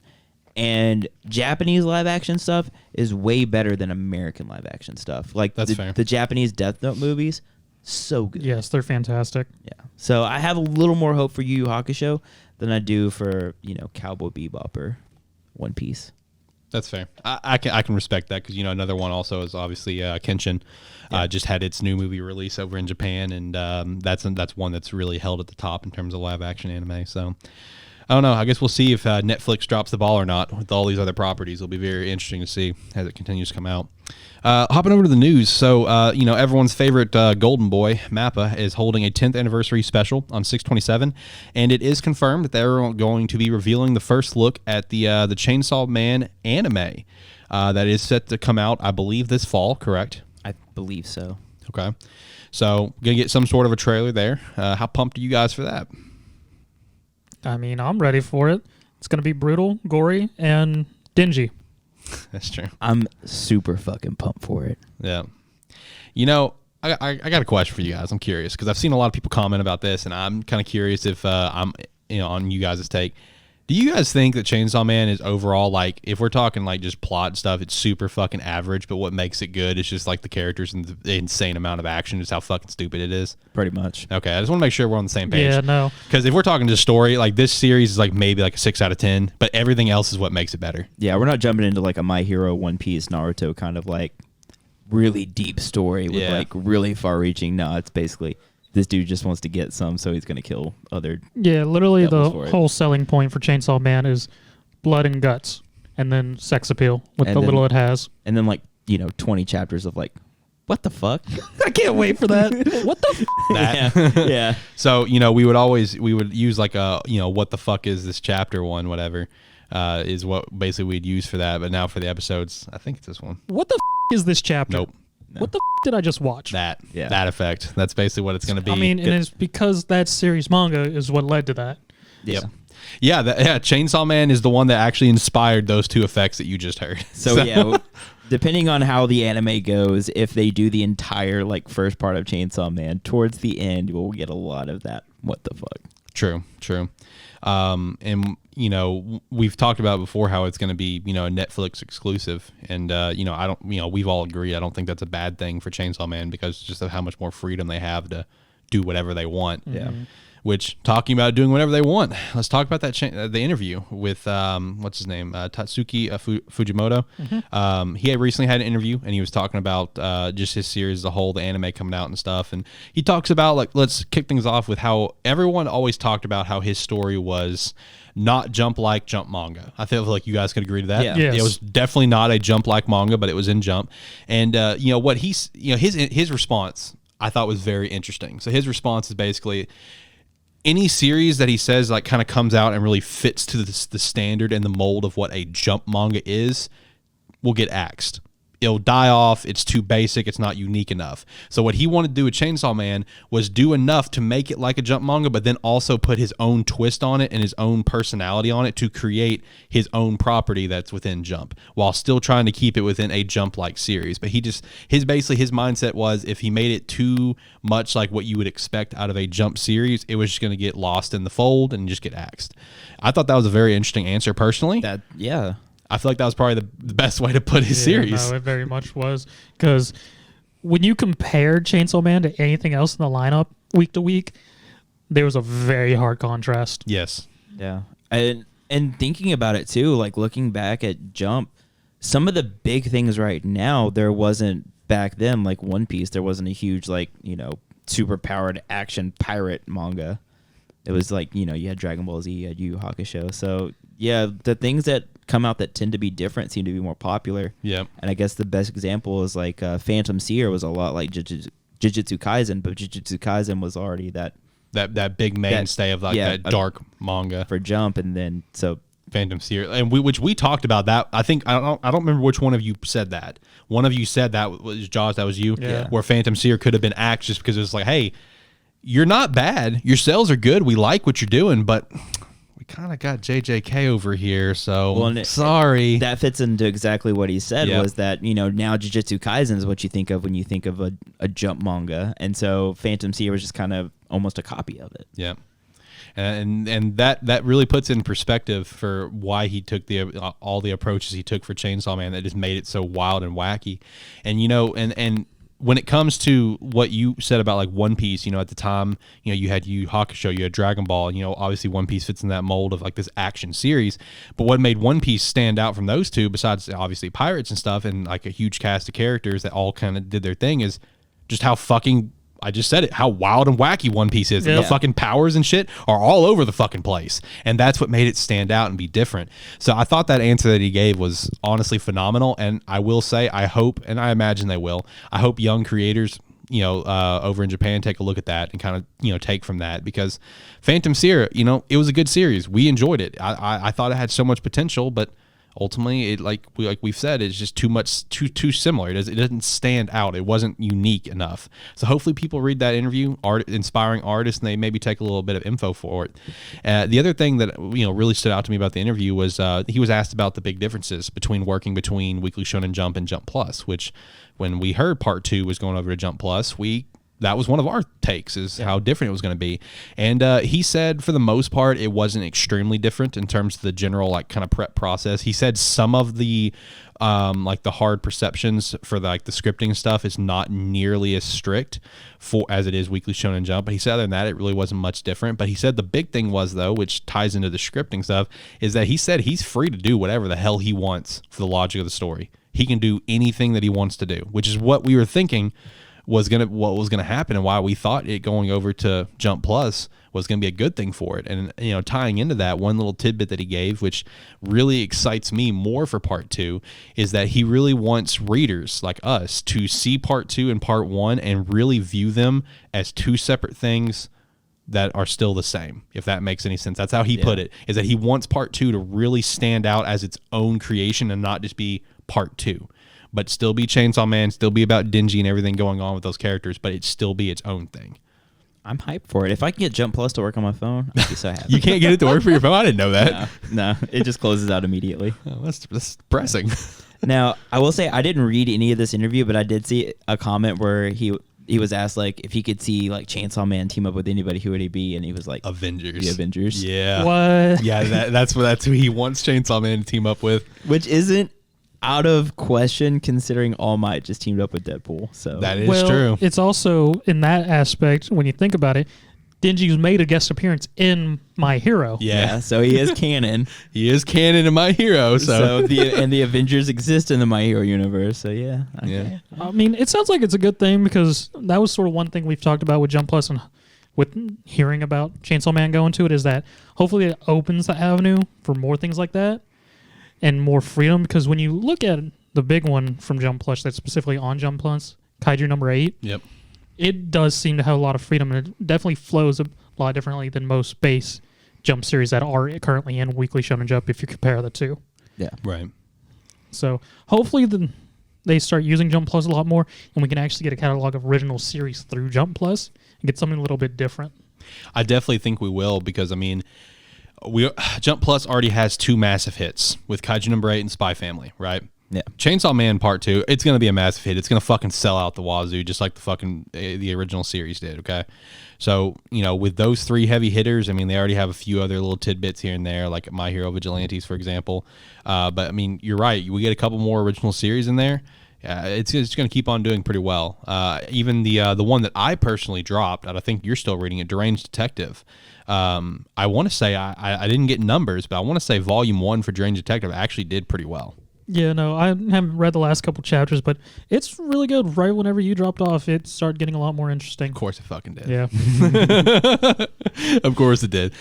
And Japanese live action stuff is way better than American live action stuff. Like That's fair. The Japanese Death Note movies, so good. Yes, they're fantastic. Yeah. So I have a little more hope for Yu Yu Hakusho than I do for, Cowboy Bebop or One Piece. That's fair. I can respect that because another one also is obviously Kenshin. Just had its new movie release over in Japan, and that's one that's really held at the top in terms of live action anime. So I don't know. I guess we'll see if Netflix drops the ball or not with all these other properties. It'll be very interesting to see as it continues to come out. Hopping over to the news. So, everyone's favorite golden boy, Mappa, is holding a 10th anniversary special on 6/27, and it is confirmed that they're going to be revealing the first look at the Chainsaw Man anime that is set to come out, I believe, this fall, correct? I believe so. Okay. So, going to get some sort of a trailer there. How pumped are you guys for that? I mean, I'm ready for it. It's going to be brutal, gory, and dingy. That's true. I'm super fucking pumped for it. Yeah. I got a question for you guys. I'm curious because I've seen a lot of people comment about this, and I'm kind of curious if I'm on you guys' take. Do you guys think that Chainsaw Man is overall, like, if we're talking like just plot stuff, it's super fucking average, but what makes it good is just like the characters and the insane amount of action, just how fucking stupid it is? Pretty much. Okay, I just want to make sure we're on the same page. Yeah, no. Because if we're talking just story, like this series is like maybe like a 6 out of 10, but everything else is what makes it better. Yeah, we're not jumping into like a My Hero, One Piece, Naruto kind of like really deep story with like really far reaching. No, it's basically this dude just wants to get some, so he's going to kill other. Yeah, literally the for it. whole selling point for Chainsaw Man is blood and guts, and then sex appeal with And the then- little it has. And then 20 chapters of like, what the fuck? I can't wait for that. What the? That. Yeah. So, we would use like a, what the fuck is this chapter one, whatever, is what basically we'd use for that. But now for the episodes, I think it's this one. What the is this chapter? Nope. What the did I just watch? That Yeah. that effect. That's basically what it's going to be. I mean, and it's because that series manga is what led to that. Yep. Yeah, Chainsaw Man is the one that actually inspired those two effects that you just heard. So yeah, depending on how the anime goes, if they do the entire like first part of Chainsaw Man, towards the end we'll get a lot of that. What the fuck? True. And you know, we've talked about before how it's going to be, you know, a Netflix exclusive, and you know, I don't, you know, we've all agreed I don't think that's a bad thing for Chainsaw Man because just of how much more freedom they have to do whatever they want. Yeah. Which, talking about doing whatever they want, let's talk about that the interview with what's his name, Tatsuki Fujimoto. He had recently had an interview, and he was talking about just his series as a whole, the anime coming out and stuff. And he talks about, like, let's kick things off with how everyone always talked about how his story was not Jump manga. I feel like you guys could agree to that. Yeah. Yes. It was definitely not a Jump like manga, but it was in Jump. And you know what he's, you know, his response I thought was very interesting. So his response is basically, any series that he says like kind of comes out and really fits to the standard and the mold of what a Jump manga is will get axed. It'll die off. It's too basic. It's not unique enough. So what he wanted to do with Chainsaw Man was do enough to make it like a Jump manga, but then also put his own twist on it and his own personality on it to create his own property that's within Jump, while still trying to keep it within a Jump-like series. But his mindset was, if he made it too much like what you would expect out of a Jump series, it was just going to get lost in the fold and just get axed. I thought that was a very interesting answer personally. Yeah. I feel like that was probably the best way to put his series. No, it very much was, because when you compared Chainsaw Man to anything else in the lineup week to week, there was a very hard contrast. Yes. Yeah. And thinking about it too, like looking back at Jump, some of the big things right now there wasn't back then. Like One Piece, there wasn't a huge, like, you know, super powered action pirate manga. It was like, you know, you had Dragon Ball Z, you had Yu Yu Hakusho. So yeah, the things that come out that tend to be different seem to be more popular. Yeah. And I guess the best example is like Phantom Seer was a lot like Jujutsu Kaisen, but Jujutsu Kaisen was already that big mainstay of like that dark manga for Jump, and then so Phantom Seer, and which we talked about that. I think I don't remember which one of you said that. One of you said that was Jaws. That was you. Yeah. Where Phantom Seer could have been axed just because it was like, hey, you're not bad. Your sales are good. We like what you're doing, but we kind of got JJK over here, so sorry. That fits into exactly what he said. Yep. Was that, you know, now Jujutsu Kaisen is what you think of when you think of a Jump manga, and so Phantom Seer was just kind of almost a copy of it. Yeah. And that really puts in perspective for why he took all the approaches he took for Chainsaw Man that just made it so wild and wacky. And you know, and when it comes to what you said about like One Piece, you know, at the time, you know, you had Yu Yu Hakusho, you had Dragon Ball, you know, obviously One Piece fits in that mold of like this action series. But what made One Piece stand out from those two, besides obviously pirates and stuff and like a huge cast of characters that all kind of did their thing, is just how fucking, I just said it, how wild and wacky One Piece is. Yeah. The fucking powers and shit are all over the fucking place. And that's what made it stand out and be different. So I thought that answer that he gave was honestly phenomenal. And I will say, I hope, and I imagine they will, I hope young creators, you know, over in Japan take a look at that and kind of, you know, take from that, because Phantom Seer, you know, it was a good series. We enjoyed it. I thought it had so much potential, but ultimately, it like we've said, it's just too similar. It doesn't stand out. It wasn't unique enough. So hopefully people read that interview, inspiring artists, and they maybe take a little bit of info for it. The other thing that, you know, really stood out to me about the interview was he was asked about the big differences between working between Weekly Shonen Jump and Jump Plus, which when we heard Part 2 was going over to Jump Plus, that was one of our takes, is how different it was going to be. And he said for the most part, it wasn't extremely different in terms of the general like kind of prep process. He said some of the like the hard perceptions for the scripting stuff is not nearly as strict as it is Weekly Shonen Jump. But he said other than that, it really wasn't much different. But he said the big thing was, though, which ties into the scripting stuff, is that he said he's free to do whatever the hell he wants for the logic of the story. He can do anything that he wants to do, which is what we were thinking what was gonna happen, and why we thought it going over to Jump Plus was gonna be a good thing for it. And you know, tying into that, one little tidbit that he gave, which really excites me more for Part 2, is that he really wants readers like us to see Part 2 and Part 1 and really view them as two separate things that are still the same, if that makes any sense. That's how he put it, is that he wants Part 2 to really stand out as its own creation and not just be Part 2. But still be Chainsaw Man, still be about Denji and everything going on with those characters, but it still be its own thing. I'm hyped for it. If I can get Jump Plus to work on my phone, I'd be so happy. You can't get it to work for your phone? I didn't know that. No, it just closes out immediately. Oh, that's depressing. Now, I will say I didn't read any of this interview, but I did see a comment where he was asked like if he could see like Chainsaw Man team up with anybody, who would he be? And he was like Avengers. The Avengers. Yeah. What? Yeah, that's who he wants Chainsaw Man to team up with. Which isn't out of question considering All Might just teamed up with Deadpool. So That is true. It's also in that aspect when you think about it. Denji's made a guest appearance in My Hero. Yeah. so he is canon. He is canon in My Hero, so the Avengers exist in the My Hero universe. So yeah. Okay. I mean, it sounds like it's a good thing because that was sort of one thing we've talked about with Jump Plus and with hearing about Chainsaw Man going to it is that hopefully it opens the avenue for more things like that and more freedom. Because when you look at the big one from Jump Plus that's specifically on Jump Plus, Kaiju number 8. Yep. It does seem to have a lot of freedom, and it definitely flows a lot differently than most base Jump series that are currently in Weekly Shonen Jump if you compare the two. Yeah. Right. So hopefully they start using Jump Plus a lot more, and we can actually get a catalog of original series through Jump Plus and get something a little bit different. I definitely think we will because, I mean, Jump Plus already has 2 massive hits with Kaiju number 8 and Spy Family, right? Yeah. Chainsaw Man Part 2, it's going to be a massive hit. It's going to fucking sell out the wazoo just like the original series did, okay? So, with those 3 heavy hitters, I mean, they already have a few other little tidbits here and there, like My Hero Vigilantes, for example. But, I mean, you're right. We get a couple more original series in there. It's going to keep on doing pretty well. Even the one that I personally dropped, and I think you're still reading it, Deranged Detective. I want to say, I didn't get numbers, but I want to say Volume 1 for Deranged Detective actually did pretty well. Yeah, no, I haven't read the last couple chapters, but it's really good. Right whenever you dropped off, it started getting a lot more interesting. Of course it fucking did. Yeah. Of course it did.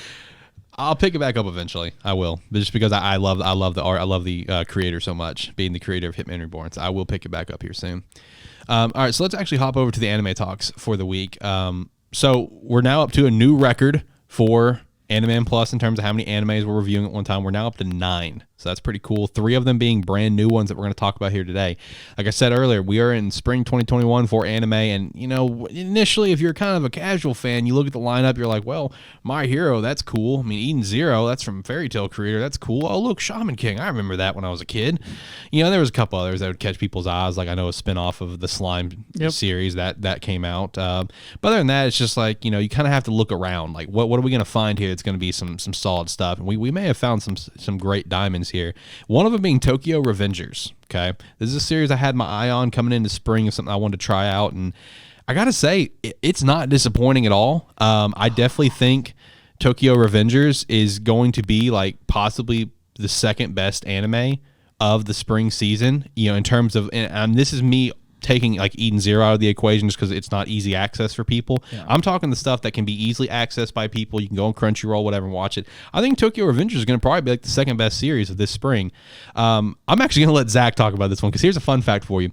I'll pick it back up eventually. I will, but just because I love the art, I love the creator so much, being the creator of Hitman Reborn. So I will pick it back up here soon. All right, so let's actually hop over to the anime talks for the week. So we're now up to a new record for AniMan Plus in terms of how many animes we're reviewing at one time. We're now up to 9. So that's pretty cool. 3 of them being brand new ones that we're going to talk about here today. Like I said earlier, we are in spring 2021 for anime. And, initially, if you're kind of a casual fan, you look at the lineup, you're like, well, My Hero, that's cool. I mean, Eden Zero, that's from Fairy Tail creator. That's cool. Oh, look, Shaman King. I remember that when I was a kid. There was a couple others that would catch people's eyes. Like I know a spinoff of the Slime series that came out. But other than that, it's just like, you kind of have to look around. Like, what are we going to find here that's going to be some solid stuff? And we may have found some great diamonds here. One of them being Tokyo Revengers. Okay, this is a series I had my eye on coming into spring of something I wanted to try out, and I gotta say it's not disappointing at all. I definitely think Tokyo Revengers is going to be like possibly the second best anime of the spring season. In terms of, and this is me taking like Eden Zero out of the equation just because it's not easy access for people. Yeah. I'm talking the stuff that can be easily accessed by people. You can go on Crunchyroll, whatever, and watch it. I think Tokyo Revengers is going to probably be like the second best series of this spring. I'm actually going to let Zach talk about this one because here's a fun fact for you.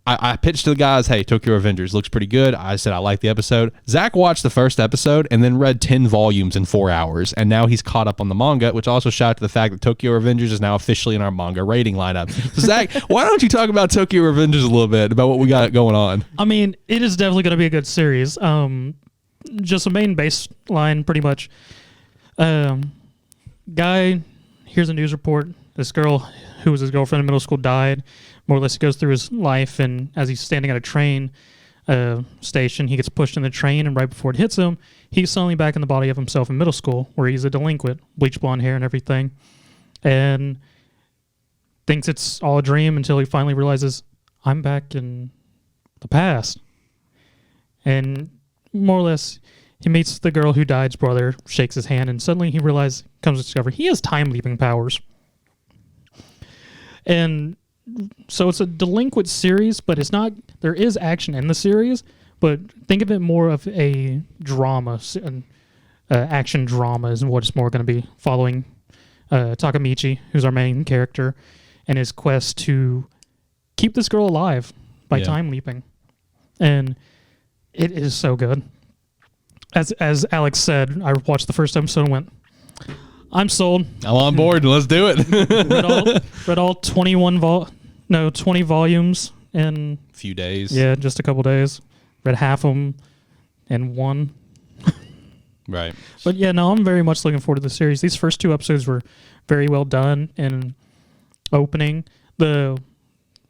I pitched to the guys, hey, Tokyo Revengers looks pretty good. I said I like the episode. Zach watched the first episode and then read 10 volumes in 4 hours, and now he's caught up on the manga, which also shout out to the fact that Tokyo Revengers is now officially in our manga rating lineup. So Zach, why don't you talk about Tokyo Revengers a little bit, about what we got going on? I mean, it is definitely going to be a good series. Just a main baseline, pretty much. Guy here's a news report. This girl who was his girlfriend in middle school died. More or less, he goes through his life, and as he's standing at a train station, he gets pushed in the train, and right before it hits him, he's suddenly back in the body of himself in middle school, where he's a delinquent, bleach blonde hair and everything, and thinks it's all a dream until he finally realizes, I'm back in the past. And more or less, he meets the girl who died's brother, shakes his hand, and suddenly he comes to discover he has time-leaping powers. And so it's a delinquent series, but it's not. There is action in the series, but think of it more of a drama, action drama is what it's more going to be. Following Takamichi, who's our main character, and his quest to keep this girl alive by time leaping, and it is so good. As Alex said, I watched the first episode and went, I'm sold. I'm on board. Let's do it. read all 20 volumes in a few days. Yeah, just a couple days. Read half of them in one Right. But yeah, no, I'm very much looking forward to the series. These first 2 episodes were very well done in opening. The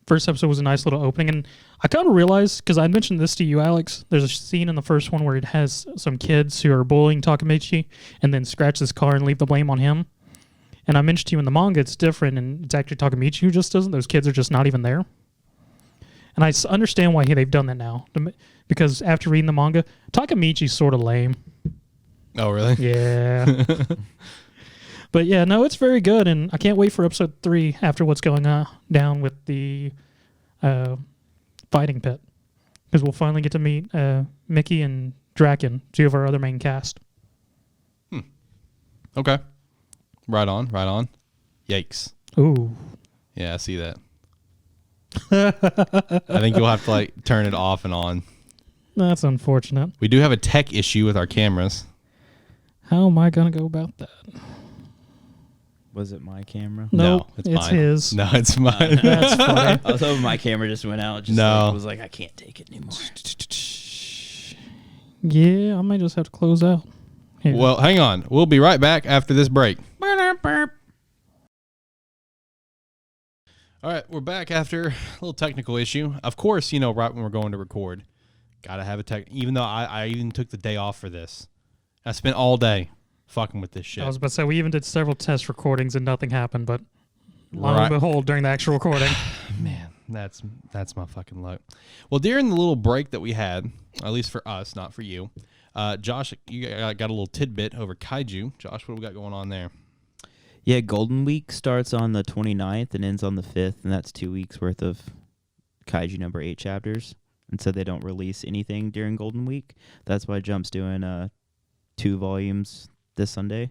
first episode was a nice little opening, and I kind of realized, because I mentioned this to you, Alex, there's a scene in the first one where it has some kids who are bullying Takamichi and then scratch his car and leave the blame on him. And I mentioned to you in the manga it's different, and it's actually Takamichi who just doesn't. Those kids are just not even there. And I understand why they've done that now, because after reading the manga, Takamichi's sort of lame. Oh, really? Yeah. But yeah, no, it's very good, and I can't wait for episode 3 after what's going on down with the fighting pit, because we'll finally get to meet Mickey and Draken, 2 of our other main cast. Okay. Right on. Yikes. Ooh. Yeah, I see that. I think you'll have to like turn it off and on. That's unfortunate. We do have a tech issue with our cameras. How am I going to go about that? Was it my camera? No, it's it's mine. his. No, it's mine. That's funny. I was hoping my camera just went out. Just No. like, was like, I can't take it anymore. Yeah, I might just have to close out. Here. Well, hang on. We'll be right back after this break. All right, we're back after a little technical issue. Of course, right when we're going to record, gotta have a tech. Even though I even took the day off for this, I spent all day fucking with this shit. I was about to say, we even did several test recordings and nothing happened, but lo Right. and behold, during the actual recording. Man, that's my fucking luck. Well, during the little break that we had, at least for us, not for you, Josh, you got a little tidbit over Kaiju. Josh, what do we got going on there? Yeah, Golden Week starts on the 29th and ends on the 5th, and that's 2 weeks worth of Kaiju number 8 chapters. And so they don't release anything during Golden Week. That's why Jump's doing 2 volumes this Sunday.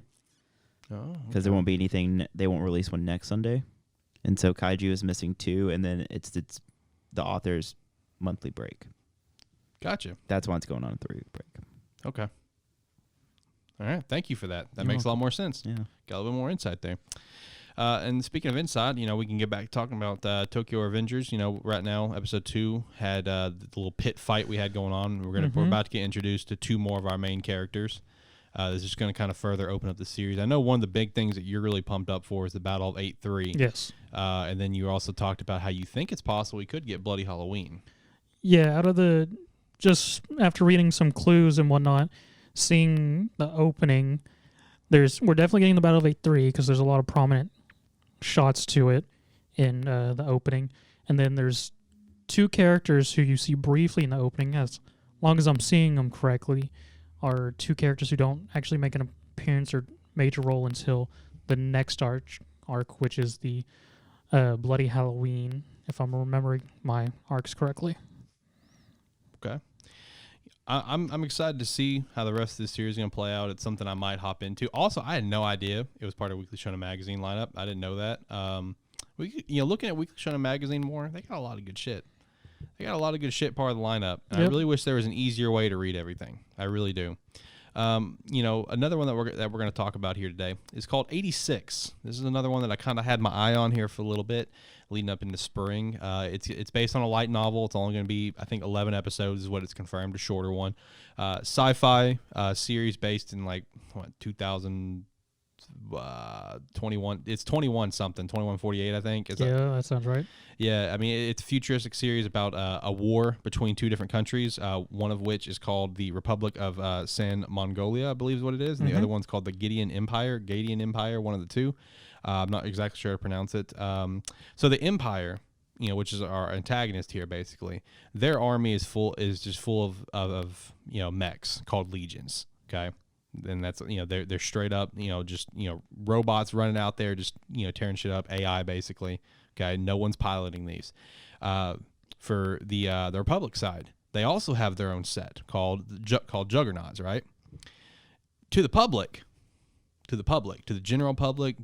Oh, because there won't be anything. They won't release one next Sunday, and so Kaiju is missing 2, and then it's the author's monthly break. Gotcha. That's why it's going on a 3-week break. Okay. All right. Thank you for that. That You're makes a lot more sense. Yeah. Got a little bit more insight there. And speaking of insight, we can get back to talking about Tokyo Avengers. Right now, episode 2 had the little pit fight we had going on. We're about to get introduced to 2 more of our main characters. This is going to kind of further open up the series. I know one of the big things that you're really pumped up for is the Battle of 8-3. Yes. And then you also talked about how you think it's possible we could get Bloody Halloween. Yeah, just after reading some clues and whatnot, seeing the opening, we're definitely getting the Battle of 8-3 because there's a lot of prominent shots to it in the opening. And then there's 2 characters who you see briefly in the opening, as long as I'm seeing them correctly, are 2 characters who don't actually make an appearance or major role until the next arc, which is the Bloody Halloween, if I'm remembering my arcs correctly. Okay. I'm excited to see how the rest of this series is going to play out. It's something I might hop into. Also, I had no idea it was part of Weekly Shonen Magazine lineup. I didn't know that. Looking at Weekly Shonen Magazine more, they got a lot of good shit. They got a lot of good shit part of the lineup. And I really wish there was an easier way to read everything. I really do. Another one that we're going to talk about here today is called 86. This is another one that I kind of had my eye on here for a little bit, leading up into spring. It's based on a light novel. It's only going to be, I think, 11 episodes is what it's confirmed, a shorter one. Sci-fi series based in 2021. It's 2148, I think. That sounds right. Yeah, I mean, it's a futuristic series about a war between 2 different countries, one of which is called the Republic of San Mongolia, I believe is what it is, and the other one's called the Gadian Empire, one of the 2. I'm not exactly sure how to pronounce it. So the Empire, which is our antagonist here, basically, their army is just full of mechs called legions, okay? And that's, they're straight up, just, robots running out there, just, tearing shit up, AI basically. Okay, no one's piloting these. For the Republic side, they also have their own set called Juggernauts, right? To the public, to the general public,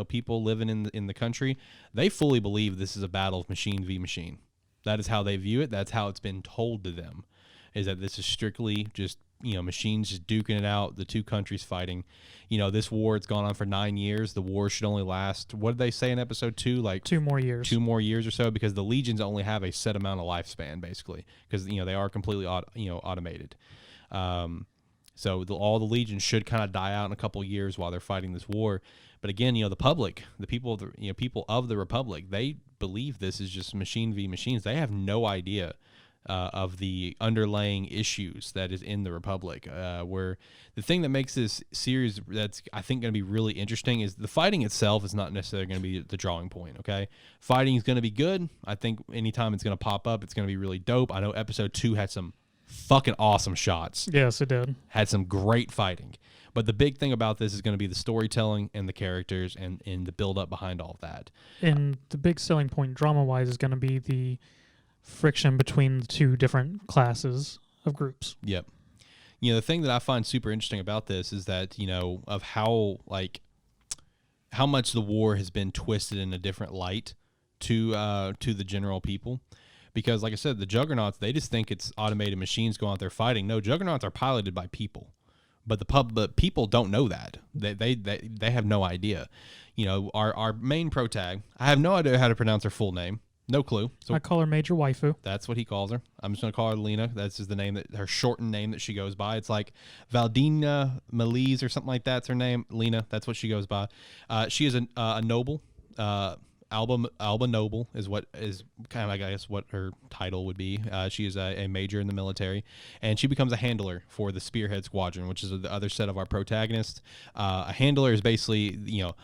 people living in the country, they fully believe this is a battle of machine v machine. That is how they view it. That's how it's been told to them, is that this is strictly just machines just duking it out, the 2 countries fighting. This war, it's gone on for 9 years. The war should only last, what did they say in episode 2? 2 more years. 2 more years or so, because the legions only have a set amount of lifespan, basically, because they are completely automated. So all the legions should kind of die out in a couple years while they're fighting this war. But again, the public, the people of the people of the Republic, they believe this is just machine v machines. They have no idea of the underlying issues that is in the Republic. Where the thing that makes this series that's I think going to be really interesting is the fighting itself is not necessarily going to be the drawing point. Okay, fighting is going to be good. I think anytime it's going to pop up, it's going to be really dope. I know episode 2 had some fucking awesome shots. Yes, it did. Had some great fighting. But the big thing about this is going to be the storytelling and the characters and the build up behind all of that. And the big selling point drama-wise is going to be the friction between the two different classes of groups. Yep. The thing that I find super interesting about this is that, of how much the war has been twisted in a different light to the general people. Because, like I said, the Juggernauts, they just think it's automated machines going out there fighting. No, Juggernauts are piloted by people. But but people don't know that. They have no idea. Our main protag, I have no idea how to pronounce her full name. No clue. So I call her Major Waifu. That's what he calls her. I'm just going to call her Lena. That's just the name her shortened name that she goes by. It's like Valdina Melise or something like that. That's her name. Lena. That's what she goes by. She is a noble. Alba Noble is what is kind of, I guess, what her title would be. She is a major in the military, and she becomes a handler for the Spearhead Squadron, which is the other set of our protagonists. A handler is basically,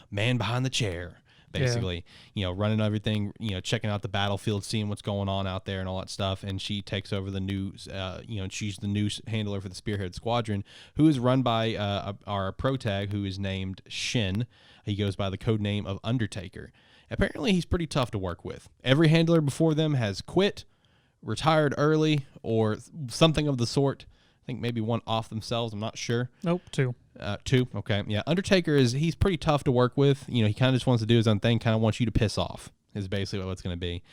man behind the chair, basically, running everything, checking out the battlefield, seeing what's going on out there and all that stuff. And she takes over the news, she's the new handler for the Spearhead Squadron, who is run by our protag, who is named Shin. He goes by the code name of Undertaker. Apparently, he's pretty tough to work with. Every handler before them has quit, retired early, or something of the sort. I think maybe one off themselves. I'm not sure. Nope, 2. 2. Okay. Yeah. Undertaker he's pretty tough to work with. He kind of just wants to do his own thing, kind of wants you to piss off. Is basically what it's going to be.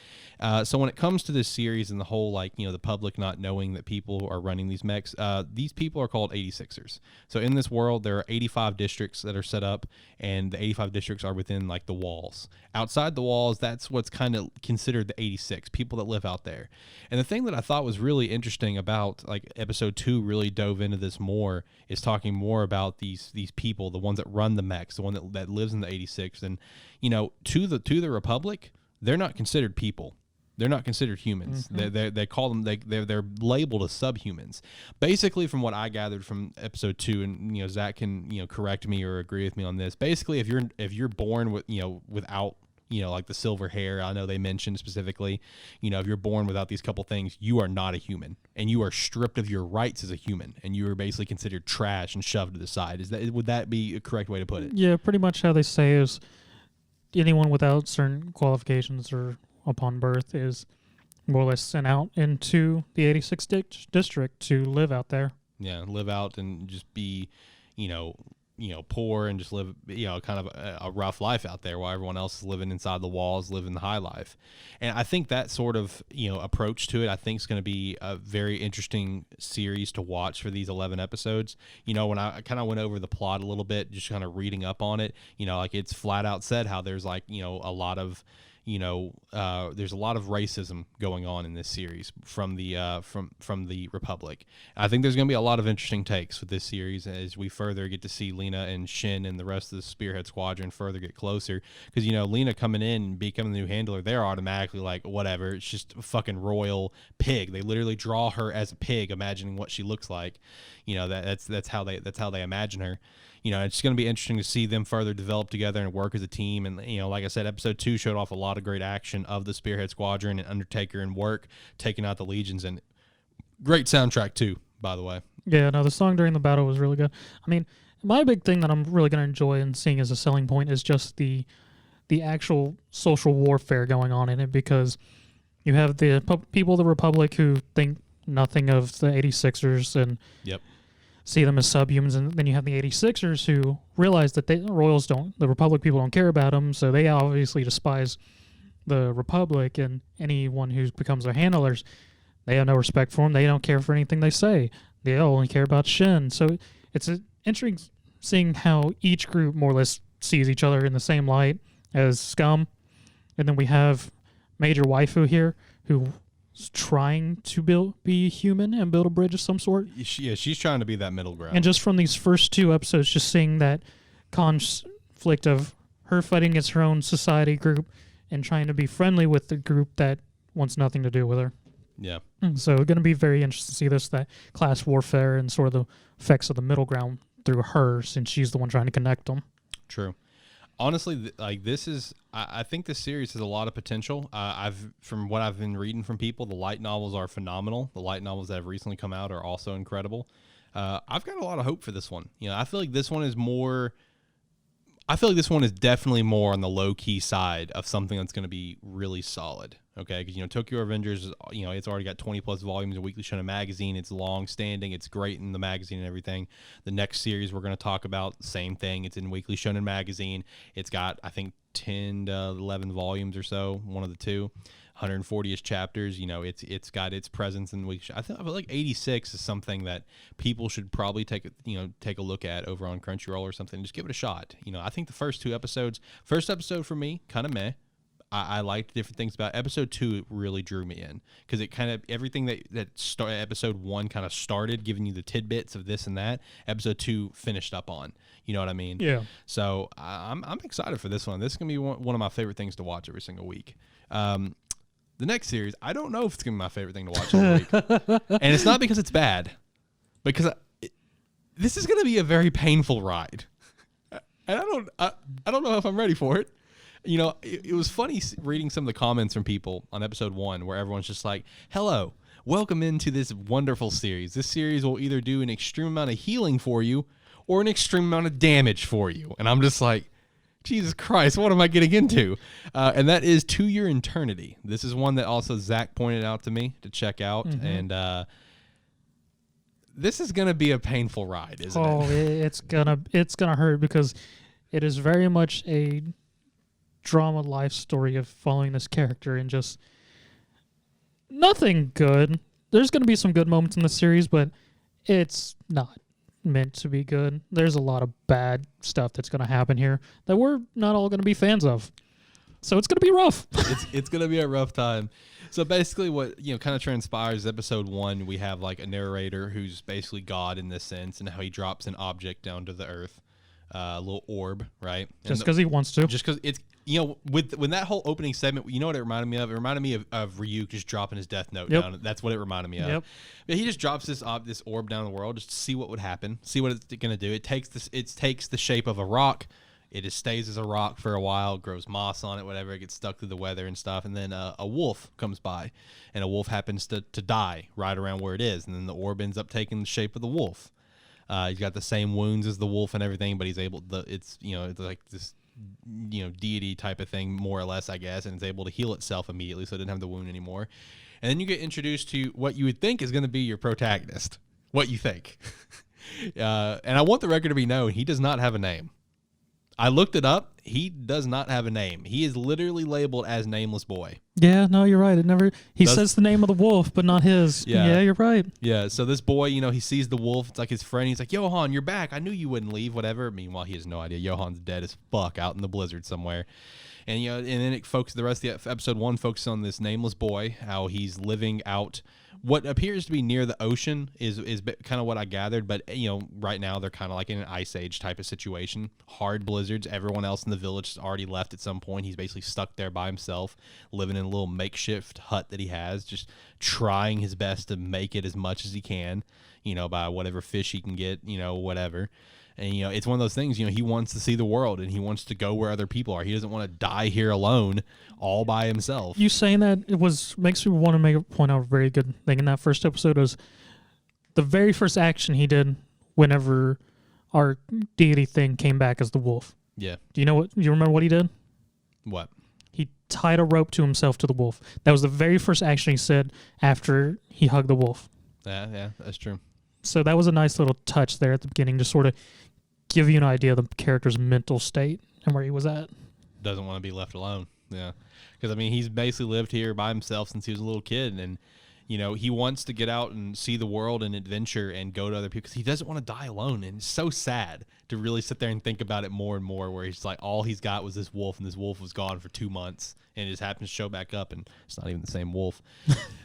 So when it comes to this series and the whole, the public not knowing that people are running these mechs, these people are called 86ers. So in this world, there are 85 districts that are set up, and the 85 districts are within, the walls. Outside the walls, that's what's kind of considered the 86, people that live out there. And the thing that I thought was really interesting about, episode 2 really dove into this more, is talking more about these people, the ones that run the mechs, the one that lives in the 86. And, to the Republic, they're not considered people. They're not considered humans. Mm-hmm. They call them they're labeled as subhumans. Basically, from what I gathered from episode 2, and Zach can correct me or agree with me on this. Basically, if you're born with without the silver hair, I know they mentioned specifically, if you're born without these couple things, you are not a human, and you are stripped of your rights as a human, and you are basically considered trash and shoved to the side. Would that be a correct way to put it? Yeah, pretty much how they say is anyone without certain qualifications or upon birth is more or less sent out into the 86th district to live out there. Yeah, live out and just be, poor and just live, kind of a rough life out there while everyone else is living inside the walls, living the high life. And I think that sort of, approach to it, I think is going to be a very interesting series to watch for these 11 episodes. When I kind of went over the plot a little bit, just kind of reading up on it, it's flat out said how there's a lot of, there's a lot of racism going on in this series from the Republic. I think there's going to be a lot of interesting takes with this series as we further get to see Lena and Shin and the rest of the Spearhead Squadron further get closer. Because Lena coming in and becoming the new handler, they're automatically like, whatever, it's just a fucking royal pig. They literally draw her as a pig, imagining what she looks like. That's how they imagine her. It's going to be interesting to see them further develop together and work as a team. And, like I said, episode 2 showed off a lot of great action of the Spearhead Squadron and Undertaker and work, taking out the legions. And great soundtrack, too, by the way. Yeah, no, the song during the battle was really good. I mean, my big thing that I'm really going to enjoy and seeing as a selling point is just the actual social warfare going on in it, because you have the people of the Republic who think nothing of the 86ers and see them as subhumans, and then you have the 86ers who realize that the Republic people don't care about them, so they obviously despise the Republic, and anyone who becomes their handlers, they have no respect for them. They don't care for anything they say. They only care about Shin. So it's interesting seeing how each group more or less sees each other in the same light as scum. And then we have Major Waifu here, who trying to be human and build a bridge of some sort. She's trying to be that middle ground. And just from these first 2 episodes, just seeing that conflict of her fighting against her own society group and trying to be friendly with the group that wants nothing to do with her. Yeah. So going to be very interesting to see this, that class warfare and sort of the effects of the middle ground through her, since she's the one trying to connect them. True. Honestly, this is, I think this series has a lot of potential. From what I've been reading from people, the light novels are phenomenal. The light novels that have recently come out are also incredible. I've got a lot of hope for this one. I feel like this one is more. I feel like this one is definitely more on the low key side of something that's going to be really solid. Okay, because Tokyo Revengers, it's already got 20 plus volumes of Weekly Shonen magazine. It's long standing. It's great in the magazine and everything. The next series we're going to talk about, same thing. It's in Weekly Shonen magazine. It's got, I think, 10 to 11 volumes or so, one of the two. 140ish chapters. It's got its presence in Weekly Shonen. I feel like 86 is something that people should probably take a look at over on Crunchyroll or something. Just give it a shot. I think the first episode for me, kind of meh. I liked different things about it. Episode 2. It really drew me in because it kind of everything that episode 1 kind of started, giving you the tidbits of this and that. Episode 2 finished up on. You know what I mean? Yeah. So I'm excited for this one. This is gonna be one of my favorite things to watch every single week. The next series, I don't know if it's gonna be my favorite thing to watch every week, and it's not because it's bad, because this is gonna be a very painful ride, and I don't know if I'm ready for it. It was funny reading some of the comments from people on episode 1 where everyone's just like, hello, welcome into this wonderful series. This series will either do an extreme amount of healing for you or an extreme amount of damage for you. And I'm just like, Jesus Christ, what am I getting into? And that is To Your Eternity. This is one that also Zach pointed out to me to check out. Mm-hmm. And this is going to be a painful ride, isn't it? Oh, it's gonna hurt because it is very much a drama life story of following this character and just nothing good. There's going to be some good moments in the series, but it's not meant to be good. There's a lot of bad stuff that's going to happen here that we're not all going to be fans of. So it's going to be rough. It's going to be a rough time. So basically what, kind of transpires episode 1, we have like a narrator who's basically God in this sense, and how he drops an object down to the earth. A little orb, right? Just because he wants to. Just because it's, when that whole opening segment, you know what it reminded me of? It reminded me of Ryuk just dropping his death note down. That's what it reminded me of. Yep. But he just drops this orb down the world just to see what would happen, see what it's going to do. It takes the shape of a rock. It just stays as a rock for a while, grows moss on it, whatever. It gets stuck through the weather and stuff. And then a wolf comes by, and a wolf happens to die right around where it is. And then the orb ends up taking the shape of the wolf. He's got the same wounds as the wolf and everything, but he's able to, it's like this, deity type of thing, more or less, I guess, and it's able to heal itself immediately, so it didn't have the wound anymore. And then you get introduced to what you would think is going to be your protagonist. What you think. And I want the record to be known, he does not have a name. I looked it up. He does not have a name. He is literally labeled as Nameless Boy. Yeah, no, you're right. He says the name of the wolf, but not his. Yeah, you're right. Yeah, so this boy, he sees the wolf. It's like his friend. He's like, Johan, you're back. I knew you wouldn't leave, whatever. Meanwhile, he has no idea. Johan's dead as fuck out in the blizzard somewhere. And, and then it focuses, the rest of the episode 1 focuses on this nameless boy, how he's living out what appears to be near the ocean is kind of what I gathered, but right now they're kind of like in an ice age type of situation. Hard blizzards. Everyone else in the village has already left at some point. He's basically stuck there by himself, living in a little makeshift hut that he has, just trying his best to make it as much as he can, by whatever fish he can get, whatever. And, it's one of those things, he wants to see the world and he wants to go where other people are. He doesn't want to die here alone all by himself. You saying that makes me want to point out a very good thing in that first episode was the very first action he did whenever our deity thing came back as the wolf. Yeah. Do you remember what he did? What? He tied a rope to himself to the wolf. That was the very first action he said after he hugged the wolf. Yeah, that's true. So that was a nice little touch there at the beginning to sort of give you an idea of the character's mental state and where he was at. Doesn't want to be left alone. Yeah. Because, he's basically lived here by himself since he was a little kid. And, You know, he wants to get out and see the world and adventure and go to other people because he doesn't want to die alone. And it's so sad to really sit there and think about it more and more, where he's like, all he's got was this wolf, and this wolf was gone for 2 months, and it just happens to show back up, and it's not even the same wolf.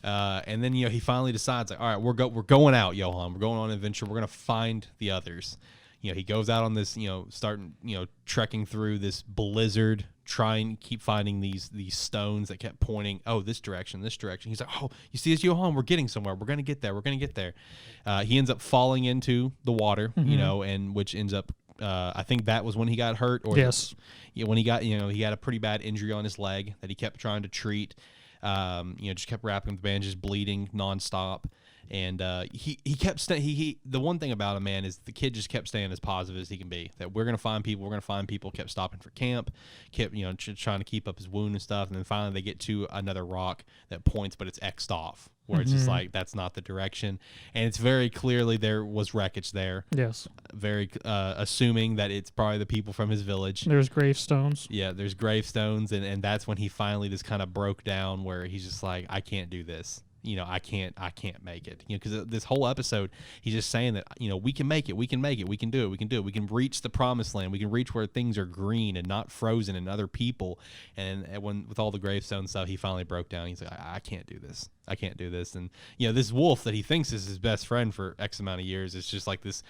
And then, you know, he finally decides, like, all right, we're going out, Johan. We're going on an adventure. We're going to find the others. You know, he goes out on this, you know, trekking through this blizzard, trying to keep finding these stones that kept pointing, oh, this direction. He's like, oh, you see this, Johan? We're getting somewhere. We're going to get there. He ends up falling into the water, you know, and which ends up, I think that was when he got hurt. Or Yes. When he got, you know, he had a pretty bad injury on his leg that he kept trying to treat. You know, just kept wrapping with bandages, bleeding nonstop. And he kept the one thing about him, man, is the kid just kept staying as positive as he can be. That we're gonna find people. Kept stopping for camp, kept, you know, trying to keep up his wound and stuff. And then finally they get to another rock that points, but it's X'd off, where it's just like, that's not the direction. And it's very clearly there was wreckage there. Yes. Very assuming that it's probably the people from his village. There's gravestones. Yeah, there's gravestones, and that's when he finally just kind of broke down, where he's just like, I can't do this. You know, I can't make it. You know, because this whole episode, he's just saying that, you know, we can make it, we can do it, we can do it, we can reach the promised land, we can reach where things are green and not frozen and other people. And when with all the gravestone stuff, he finally broke down. He's like, I can't do this. And you know, this wolf that he thinks is his best friend for X amount of years is just like this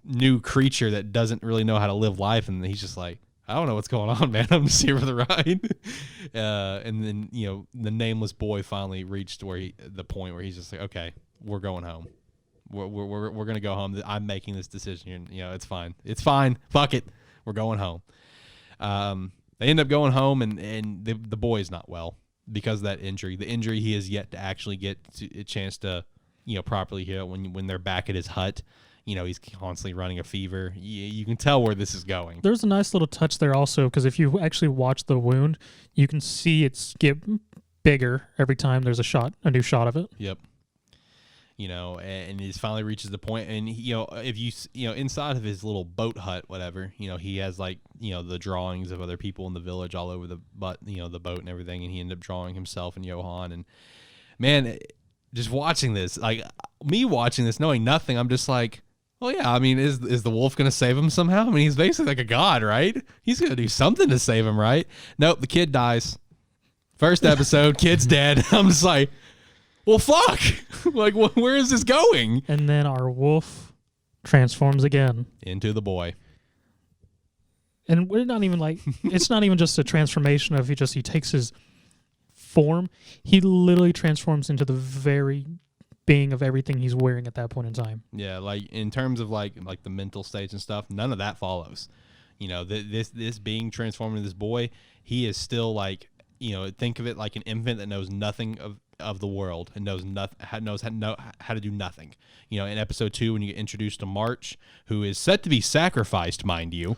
new creature that doesn't really know how to live life, and he's just like, I don't know what's going on, man. I'm just here for the ride. And then, you know, the nameless boy finally reached the point where he's just like, okay, we're going home. We're gonna go home. I'm making this decision. You know, it's fine. Fuck it. We're going home. They end up going home, and the boy is not well because of that injury. The injury he has yet to actually get a chance to, you know, properly heal. When they're back at his hut, you know, he's constantly running a fever. You can tell where this is going. There's a nice little touch there also, because if you actually watch the wound, you can see it's get bigger every time there's a new shot of it. Yep. You know, and he finally reaches the point, and you know, if you know, inside of his little boat hut, whatever, you know, he has, like, you know, the drawings of other people in the village all over the boat and everything, and he ended up drawing himself and Johan. And man, just watching this, like me watching this, knowing nothing, I'm just like, well, yeah, I mean, is the wolf going to save him somehow? I mean, he's basically like a god, right? He's going to do something to save him, right? Nope, the kid dies. First episode, kid's dead. I'm just like, well, fuck. Like, where is this going? And then our wolf transforms again. Into the boy. And we're not even like, it's not even just a transformation of he takes his form. He literally transforms into the very being of everything he's wearing at that point in time. Yeah, like in terms of like the mental states and stuff, none of that follows. You know, this being transformed into this boy, he is still like, you know, think of it like an infant that knows nothing of the world and knows how to do nothing. You know, in episode 2, when you get introduced to March, who is set to be sacrificed, mind you.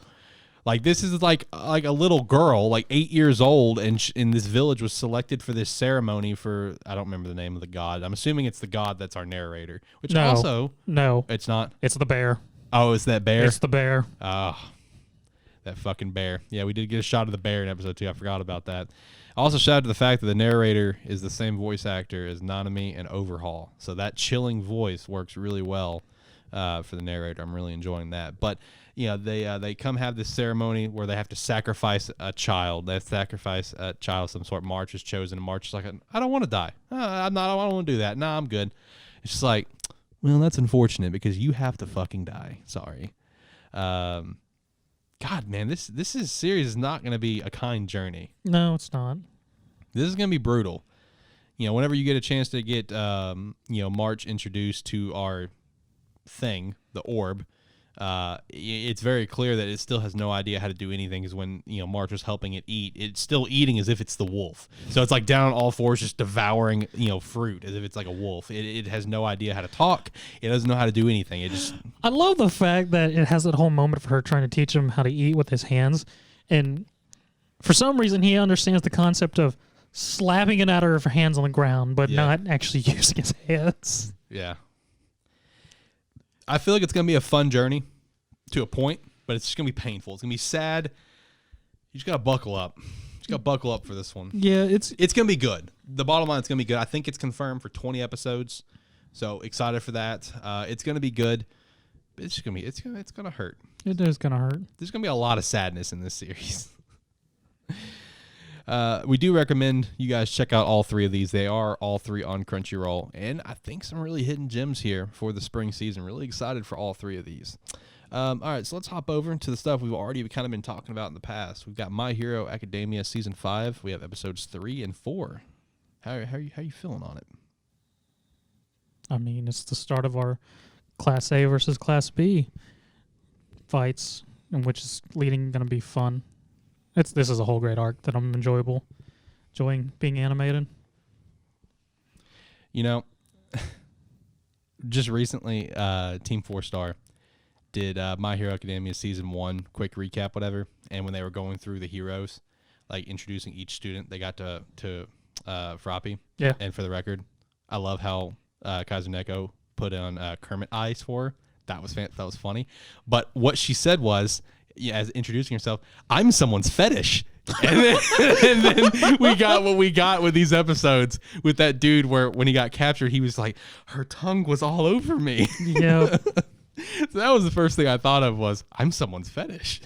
Like, this is like a little girl, like 8 years old, and in this village was selected for this ceremony for, I don't remember the name of the god. I'm assuming it's the god that's our narrator. Which No, it's not. It's the bear. Oh, it's that bear? It's the bear. Oh, that fucking bear. Yeah, we did get a shot of the bear in episode 2. I forgot about that. Also, shout out to the fact that the narrator is the same voice actor as Nanami and Overhaul. So that chilling voice works really well for the narrator. I'm really enjoying that. But you know, they come have this ceremony where they have to sacrifice a child. They have to sacrifice a child of some sort. March is chosen, and March is like, I don't want to die. I don't want to do that. No, I'm good. It's just like, well, that's unfortunate because you have to fucking die. Sorry. God, man, this series is not going to be a kind journey. No, it's not. This is going to be brutal. You know, whenever you get a chance to get, you know, March introduced to our thing, the orb, it's very clear that it still has no idea how to do anything, because when, you know, March was helping it eat, it's still eating as if it's the wolf. So it's like down on all fours, just devouring, you know, fruit as if it's like a wolf. It has no idea how to talk. It doesn't know how to do anything. It just... I love the fact that it has that whole moment of her trying to teach him how to eat with his hands. And for some reason, he understands the concept of slapping it out of her hands on the ground, but not actually using his hands. Yeah. I feel like it's going to be a fun journey to a point, but it's just going to be painful. It's going to be sad. You just got to buckle up. You just Just gotta buckle up for this one. Yeah, it's gonna be good. The bottom line, it's gonna be good. I think it's confirmed for 20 episodes, so excited for that. It's gonna be good. It's just gonna be it's gonna hurt. It is gonna hurt. There's gonna be a lot of sadness in this series. We do recommend you guys check out all 3 of these. They are all 3 on Crunchyroll, and I think some really hidden gems here for the spring season. Really excited for all 3 of these. All right, so let's hop over into the stuff we've already kind of been talking about in the past. We've got My Hero Academia Season 5. We have episodes 3 and 4. How are you feeling on it? I mean, it's the start of our Class A versus Class B fights, and which is going to be fun. This is a whole great arc that I'm enjoying being animated. You know, just recently, Team 4-Star did My Hero Academia Season 1 quick recap, whatever, and when they were going through the heroes, like introducing each student, they got to Froppy. Yeah. And for the record, I love how Kazuneko put on Kermit eyes for her. That was funny. But what she said was, as introducing herself, I'm someone's fetish. And then we got what we got with these episodes with that dude where when he got captured, he was like, her tongue was all over me. Yeah. So that was the first thing I thought of was, I'm someone's fetish.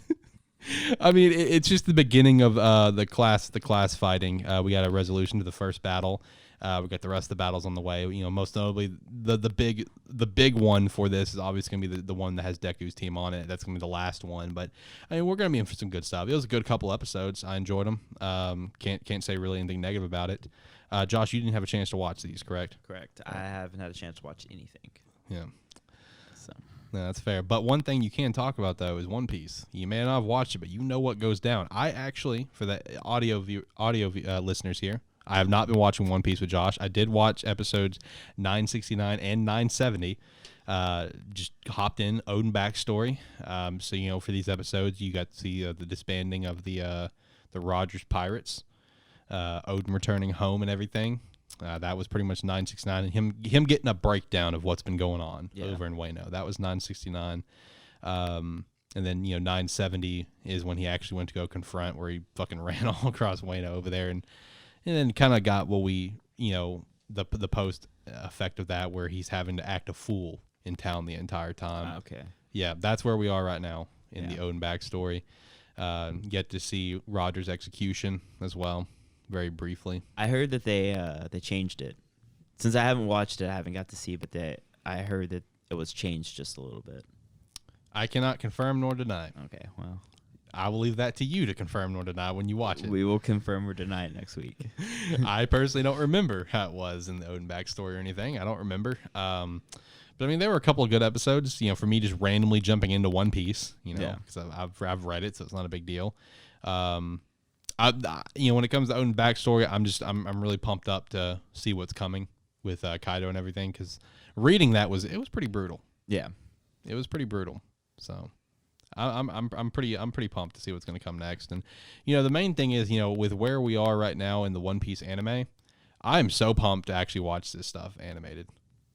I mean, it's just the beginning of the class fighting. We got a resolution to the first battle. We got the rest of the battles on the way. You know, most notably, the big one for this is obviously going to be the one that has Deku's team on it. That's going to be the last one. But I mean, we're going to be in for some good stuff. It was a good couple episodes. I enjoyed them. Can't say really anything negative about it. Josh, you didn't have a chance to watch these, correct? Correct. I haven't had a chance to watch anything. Yeah. So. No, that's fair. But one thing you can talk about, though, is One Piece. You may not have watched it, but you know what goes down. I actually, for the audio listeners here, I have not been watching One Piece with Josh. I did watch episodes 969 and 970. Just hopped in, Odin backstory. So, you know, for these episodes, you got to see the disbanding of the Rogers Pirates, Odin returning home and everything. That was pretty much 969, and him getting a breakdown of what's been going on over in Wano. That was 969. And then, you know, 970 is when he actually went to go confront, where he fucking ran all across Wano over there, and then kind of got what we, you know, the post effect of that, where he's having to act a fool in town the entire time. Okay. Yeah, that's where we are right now in the Odin backstory. Get to see Roger's execution as well, very briefly. I heard that they changed it. Since I haven't watched it, I haven't got to see, but I heard that it was changed just a little bit. I cannot confirm nor deny. Okay, well. I will leave that to you to confirm nor deny when you watch it. We will confirm or deny it next week. I personally don't remember how it was in the Odin backstory or anything. I don't remember. But I mean, there were a couple of good episodes, you know, for me just randomly jumping into One Piece, you know, because I've read it, so it's not a big deal. You know, when it comes to Odin backstory, I'm really pumped up to see what's coming with Kaido and everything, because reading that was pretty brutal. Yeah, it was pretty brutal. So I'm pretty pumped to see what's going to come next. And you know, the main thing is, you know, with where we are right now in the One Piece anime, I'm so pumped to actually watch this stuff animated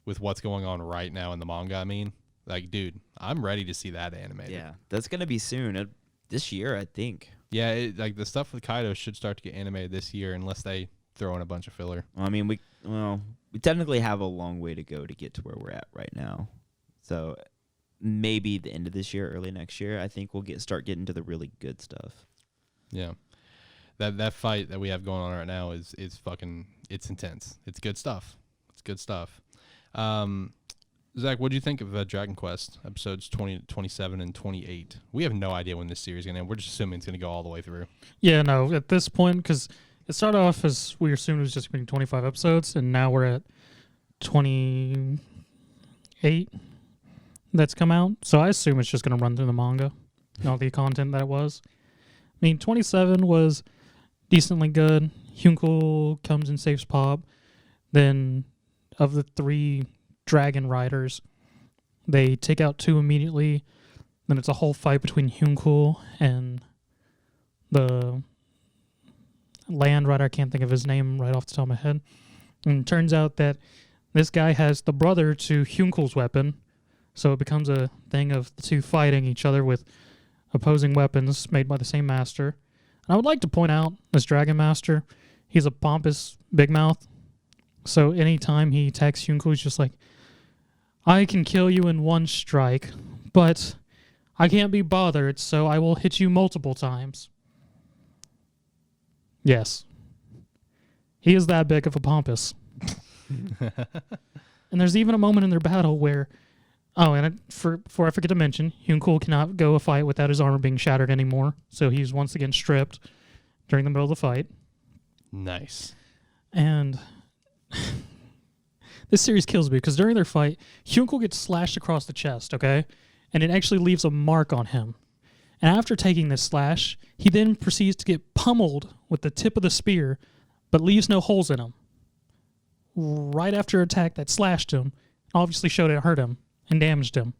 with what's going on right now in the manga. I mean, like, dude, I'm ready to see that animated. Yeah, that's going to be soon. This year, I think. Yeah, like the stuff with Kaido should start to get animated this year, unless they throw in a bunch of filler. Well, I mean, we technically have a long way to go to get to where we're at right now. So maybe the end of this year, early next year, I think we'll start getting to the really good stuff. Yeah. That fight that we have going on right now is fucking, it's intense. It's good stuff. It's good stuff. Zach, what do you think of Dragon Quest episodes 20, 27, and 28? We have no idea when this series is going to end. We're just assuming it's going to go all the way through. Yeah, no, at this point, because it started off as we assumed it was just being 25 episodes, and now we're at 28 that's come out. So I assume it's just going to run through the manga, all the content that it was. I mean, 27 was decently good. Hyunkul comes and saves Pop. Then, of the 3 dragon riders, they take out 2 immediately. Then it's a whole fight between Hyunkul and the land rider. I can't think of his name right off the top of my head. And it turns out that this guy has the brother to Hyunkul's weapon, so it becomes a thing of the 2 fighting each other with opposing weapons made by the same master. And I would like to point out this Dragon Master, he's a pompous big mouth. So anytime he attacks Hyunkul, he's just like, I can kill you in one strike, but I can't be bothered, so I will hit you multiple times. Yes. He is that big of a pompous. And there's even a moment in their battle where, before I forget to mention, Hyunkul cannot go a fight without his armor being shattered anymore, so he's once again stripped during the middle of the fight. Nice. And this series kills me because during their fight, Hyunkul gets slashed across the chest, okay? And it actually leaves a mark on him. And after taking this slash, he then proceeds to get pummeled with the tip of the spear, but leaves no holes in him. Right after an attack that slashed him, obviously showed it hurt him and damaged him.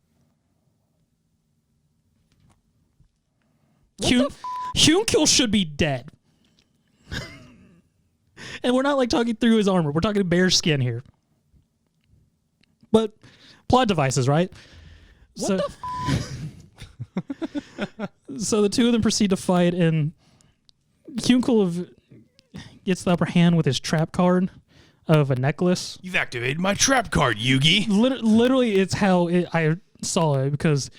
Hyunkul should be dead. And we're not like talking through his armor. We're talking bare skin here. But plot devices, right? So the two of them proceed to fight, and Hyunkul gets the upper hand with his trap card of a necklace. You've activated my trap card, Yugi. Literally, it's how I saw it, because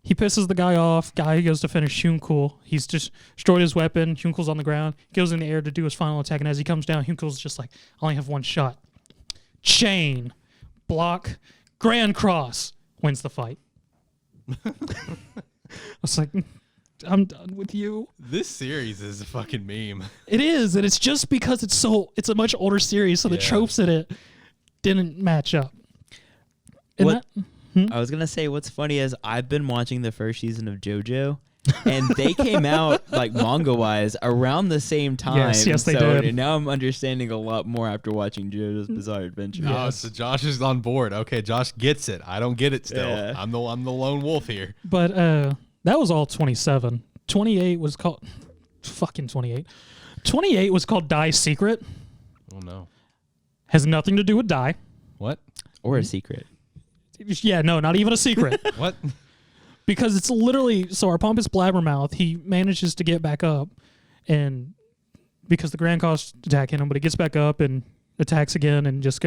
he pisses the guy off. Guy goes to finish Hyunkul. He's just destroyed his weapon. Hyunkul's on the ground. He goes in the air to do his final attack, and as he comes down, Hyunkul's just like, I only have one shot. Chain. Block. Grand Cross. Wins the fight. I was like, I'm done with you. This series is a fucking meme. It is, and it's just because it's a much older series, so the tropes in it didn't match up. And I was gonna say, what's funny is I've been watching the first season of JoJo, and they came out like manga wise around the same time. Yes, they did. And now I'm understanding a lot more after watching JoJo's Bizarre Adventure. Oh, so Josh is on board. Okay, Josh gets it. I don't get it still. Yeah. I'm the lone wolf here. But that was all 27. 28 was called fucking 28. 28 was called Dai's Secret. Oh no. Has nothing to do with Dai. What? Or a secret. Yeah, no, not even a secret. What? Because it's literally, so our pompous blabbermouth, he manages to get back up, and because the Grand Cross attacking him, but he gets back up and attacks again and just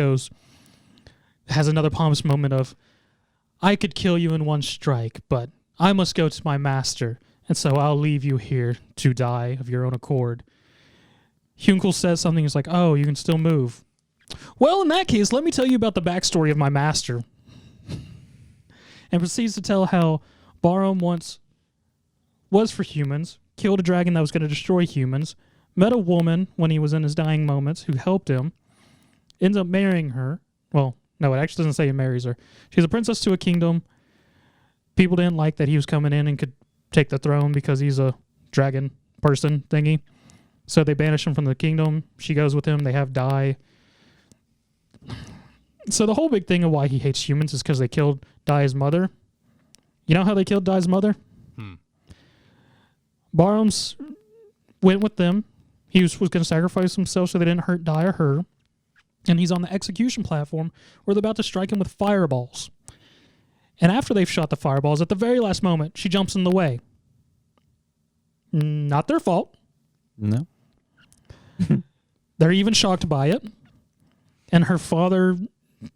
has another pompous moment of, I could kill you in one strike, but I must go to my master, and so I'll leave you here to die of your own accord. Hyunkul says something, he's like, oh, you can still move. Well, in that case, let me tell you about the backstory of my master. And proceeds to tell how Barham once was for humans, killed a dragon that was going to destroy humans, met a woman when he was in his dying moments who helped him, ends up marrying her. Well, no, it actually doesn't say he marries her. She's a princess to a kingdom. People didn't like that he was coming in and could take the throne because he's a dragon person thingy. So they banish him from the kingdom. She goes with him. They have Dai. So the whole big thing of why he hates humans is because they killed Dai's mother. You know how they killed Dai's mother? Barham's went with them. He was going to sacrifice himself so they didn't hurt Dai or her. And he's on the execution platform where they're about to strike him with fireballs. And after they've shot the fireballs, at the very last moment, she jumps in the way. Not their fault. No. They're even shocked by it. And her father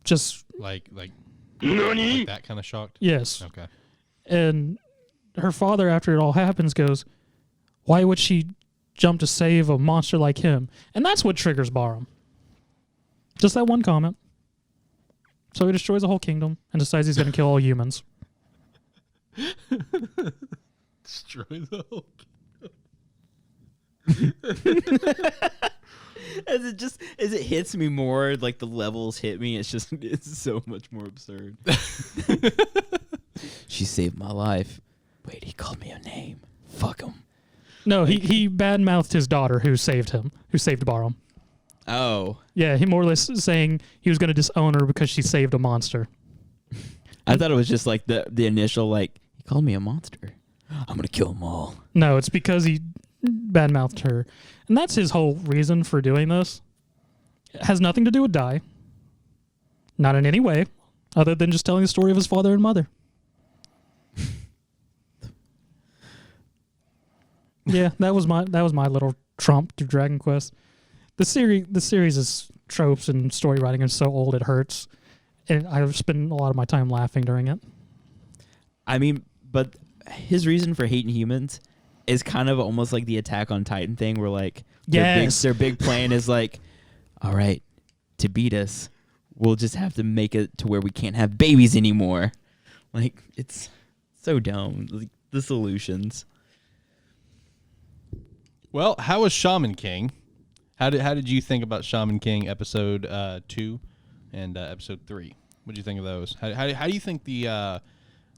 just... Like that kind of shocked? Yes. Okay. And her father, after it all happens, goes, why would she jump to save a monster like him? And that's what triggers Barham. Just that one comment. So he destroys the whole kingdom and decides he's going to kill all humans. Destroy the whole As it hits me more, like the levels hit me, it's so much more absurd. She saved my life. Wait, he called me a name. Fuck him. No, he badmouthed his daughter who saved him, who saved Barham. Oh. Yeah, he more or less saying he was going to disown her because she saved a monster. I thought it was just like the initial, like, he called me a monster. I'm going to kill them all. No, it's because he badmouthed her. And that's his whole reason for doing this. It has nothing to do with Dai. Not in any way, other than just telling the story of his father and mother. Yeah, that was my little trump to Dragon Quest. The series is tropes and story writing is so old it hurts, and I've spent a lot of my time laughing during it. I mean, but his reason for hating humans is kind of almost like the Attack on Titan thing, where like their big plan is like, all right, to beat us, we'll just have to make it to where we can't have babies anymore. Like, it's so dumb. Like, the solutions. Well, how was Shaman King? How did you think about Shaman King episode 2 and episode 3? What do you think of those? How do you think the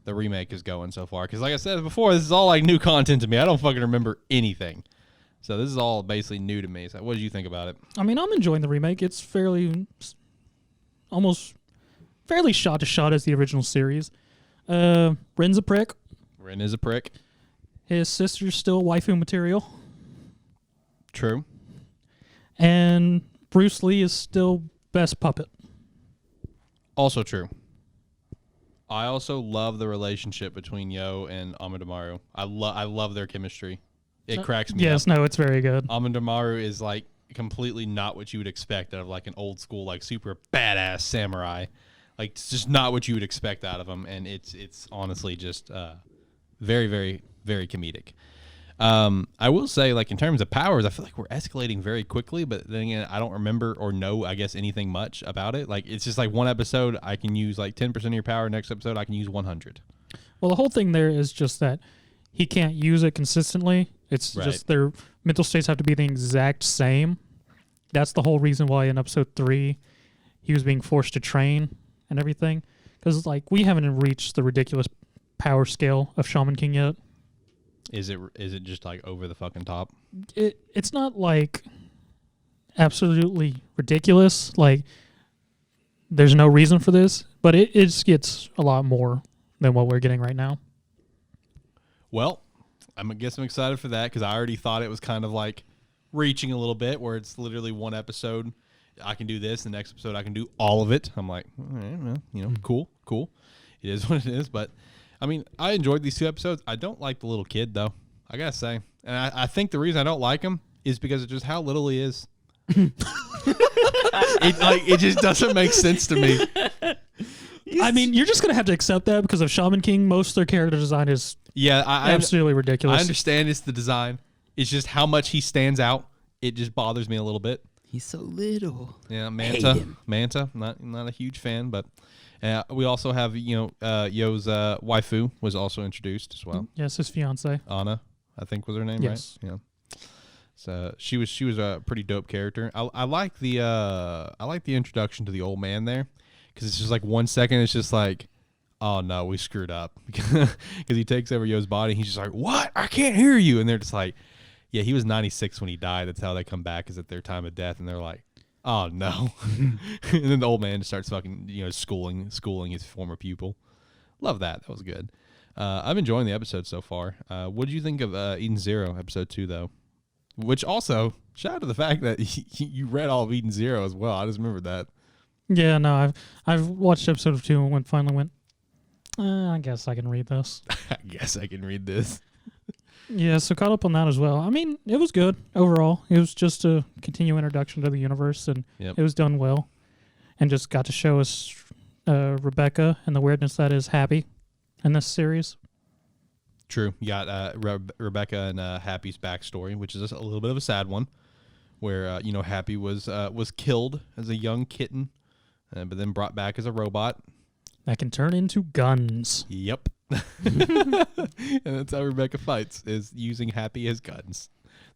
remake is going so far? Because like I said before, this is all like new content to me. I don't fucking remember anything. So this is all basically new to me. So what did you think about it? I mean, I'm enjoying the remake. It's almost fairly shot to shot as the original series. Ren's a prick. Ren is a prick. His sister's still waifu material. True. And Bruce Lee is still best puppet. Also true. I also love the relationship between Yo and Amidamaru. I love their chemistry. It cracks me up. Yes, no, it's very good. Amidamaru is like completely not what you would expect out of like an old school, like super badass samurai. Like, it's just not what you would expect out of him, and it's honestly just very, very, very comedic. I will say, like, in terms of powers, I feel like we're escalating very quickly, but then again, I don't remember or know, I guess, anything much about it. Like, it's just like one episode, I can use like 10% of your power. Next episode, I can use 100. Well, the whole thing there is just that he can't use it consistently. It's just their mental states have to be the exact same. That's the whole reason why in episode 3 he was being forced to train and everything. Because, like, we haven't reached the ridiculous power scale of Shaman King yet. Is it just like over the fucking top? It's not like absolutely ridiculous. Like, there's no reason for this, but it just gets a lot more than what we're getting right now. Well, I guess I'm excited for that because I already thought it was kind of like reaching a little bit where it's literally one episode. I can do this. The next episode, I can do all of it. I'm like, all right, well, cool. It is what it is. But, I mean, I enjoyed these 2 episodes. I don't like the little kid, though. I got to say. And I think the reason I don't like him is because of just how little he is. It just doesn't make sense to me. I mean, you're just going to have to accept that because of Shaman King. Most of their character design is absolutely ridiculous. I understand it's the design. It's just how much he stands out. It just bothers me a little bit. He's so little. Yeah, Manta, not a huge fan, but we also have Yo's waifu was also introduced as well. Yes, his fiance Anna, I think was her name, yes. Right? Yeah. So she was a pretty dope character. I like the introduction to the old man there because it's just like 1 second. It's just like, oh no, we screwed up because he takes over Yo's body. And he's just like, what? I can't hear you, and they're just like. Yeah, he was 96 when he died. That's how they come back is at their time of death, and they're like, "Oh no!" And then the old man just starts fucking, schooling his former pupil. Love that. That was good. I'm enjoying the episode so far. What did you think of Eden Zero episode 2 though? Which also shout out to the fact that you read all of Eden Zero as well. I just remembered that. Yeah, no, I've watched episode 2 and finally went. I guess I can read this. I guess I can read this. Yeah, so caught up on that as well. I mean, it was good overall. It was just a continued introduction to the universe, and It was done well. And just got to show us Rebecca and the weirdness that is Happy in this series. True. You got Rebecca and Happy's backstory, which is a little bit of a sad one, where Happy was killed as a young kitten, but then brought back as a robot. That can turn into guns. Yep. And that's how Rebecca fights, is using Happy as guns.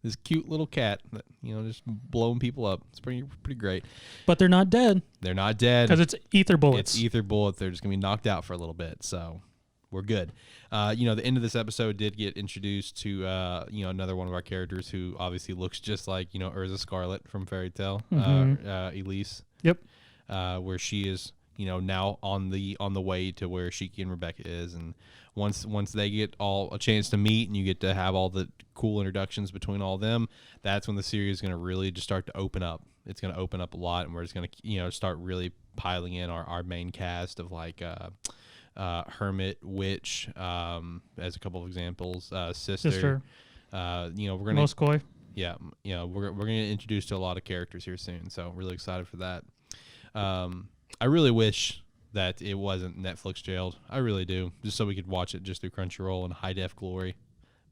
This cute little cat that, just blowing people up. It's pretty great. But they're not dead. They're not dead. Because it's ether bullets. It's ether bullets. They're just going to be knocked out for a little bit. So we're good. The end of this episode did get introduced to, another one of our characters who obviously looks just like, Urza Scarlet from Fairy Tail, Elise. Yep. Where she is, now on the way to where Shiki and Rebecca is, and once they get all a chance to meet and you get to have all the cool introductions between all of them, that's when the series is going to really just start to open up. It's going to open up a lot, and we're just going to start really piling in our main cast of like Hermit, Witch, as a couple of examples, Sister. We're gonna Moskoi. yeah, we're gonna get introduced to a lot of characters here soon. So really excited for that. I really wish that it wasn't Netflix jailed. I really do, just so we could watch it just through Crunchyroll in high def glory.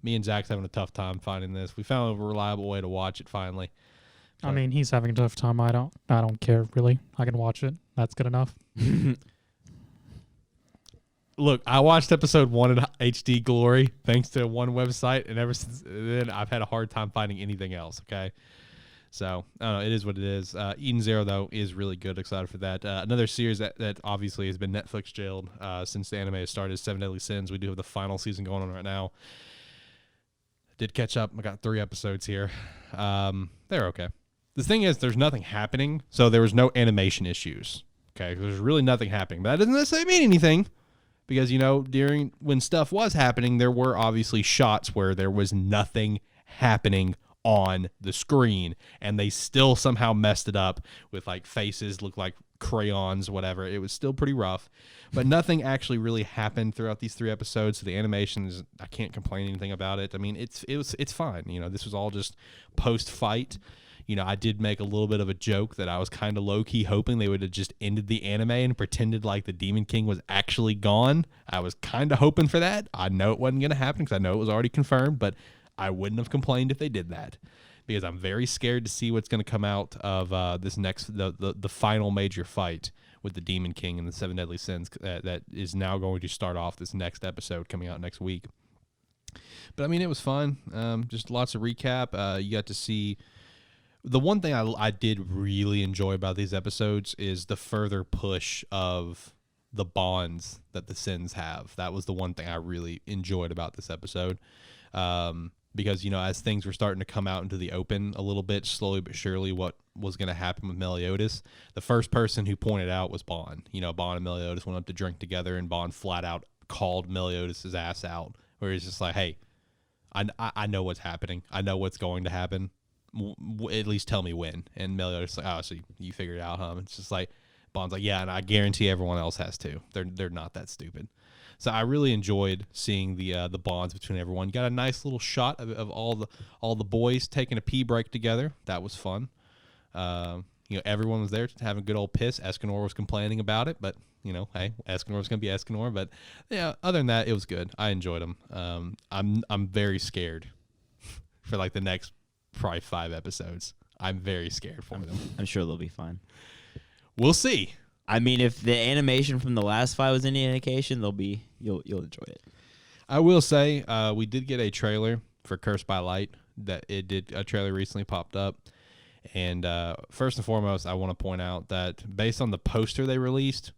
Me and Zach's having a tough time finding this. We found a reliable way to watch it finally. I mean, he's having a tough time. I don't care really. I can watch it. That's good enough. Look, I watched episode 1 in HD glory thanks to one website, and ever since then, I've had a hard time finding anything else. Okay, so I don't know. It is what it is. Eden Zero though is really good. Excited for that. Another series that obviously has been Netflix jailed since the anime has started. Seven Deadly Sins. We do have the final season going on right now. Did catch up. I got 3 episodes here. They're okay. The thing is, there's nothing happening, so there was no animation issues. Okay, there's really nothing happening. But that doesn't necessarily mean anything. Because, during when stuff was happening, there were obviously shots where there was nothing happening on the screen. And they still somehow messed it up with like faces look like crayons, whatever. It was still pretty rough. But nothing actually really happened throughout these 3 episodes. So the animation is, I can't complain anything about it. I mean, it's fine. This was all just post-fight. I did make a little bit of a joke that I was kind of low-key hoping they would have just ended the anime and pretended like the Demon King was actually gone. I was kind of hoping for that. I know it wasn't going to happen because I know it was already confirmed, but I wouldn't have complained if they did that because I'm very scared to see what's going to come out of this next, the final major fight with the Demon King and the 7 Deadly Sins that is now going to start off this next episode coming out next week. But, I mean, it was fun. Just lots of recap. You got to see... The one thing I did really enjoy about these episodes is the further push of the bonds that the Sins have. That was the one thing I really enjoyed about this episode. Because, as things were starting to come out into the open a little bit, slowly but surely, what was going to happen with Meliodas, the first person who pointed out was Bond. Bond and Meliodas went up to drink together, and Bond flat out called Meliodas' ass out, where he's just like, hey, I know what's happening. I know what's going to happen. At least tell me when. And Meliodas like, oh, so you figured it out, huh? It's just like Bond's like, yeah, and I guarantee everyone else has too. They're not that stupid. So I really enjoyed seeing the bonds between everyone. You got a nice little shot of all the boys taking a pee break together. That was fun. Everyone was there having a good old piss. Escanor was complaining about it, but hey, Escanor's gonna be Escanor. But yeah, other than that, it was good. I enjoyed them. I'm very scared for like the next probably 5 episodes. I'm very scared for them. I'm sure they'll be fine. We'll see. I mean, if the animation from the last 5 was any indication, you'll enjoy it. I will say, we did get a trailer for Cursed by Light. A trailer recently popped up, and first and foremost, I want to point out that based on the poster they released,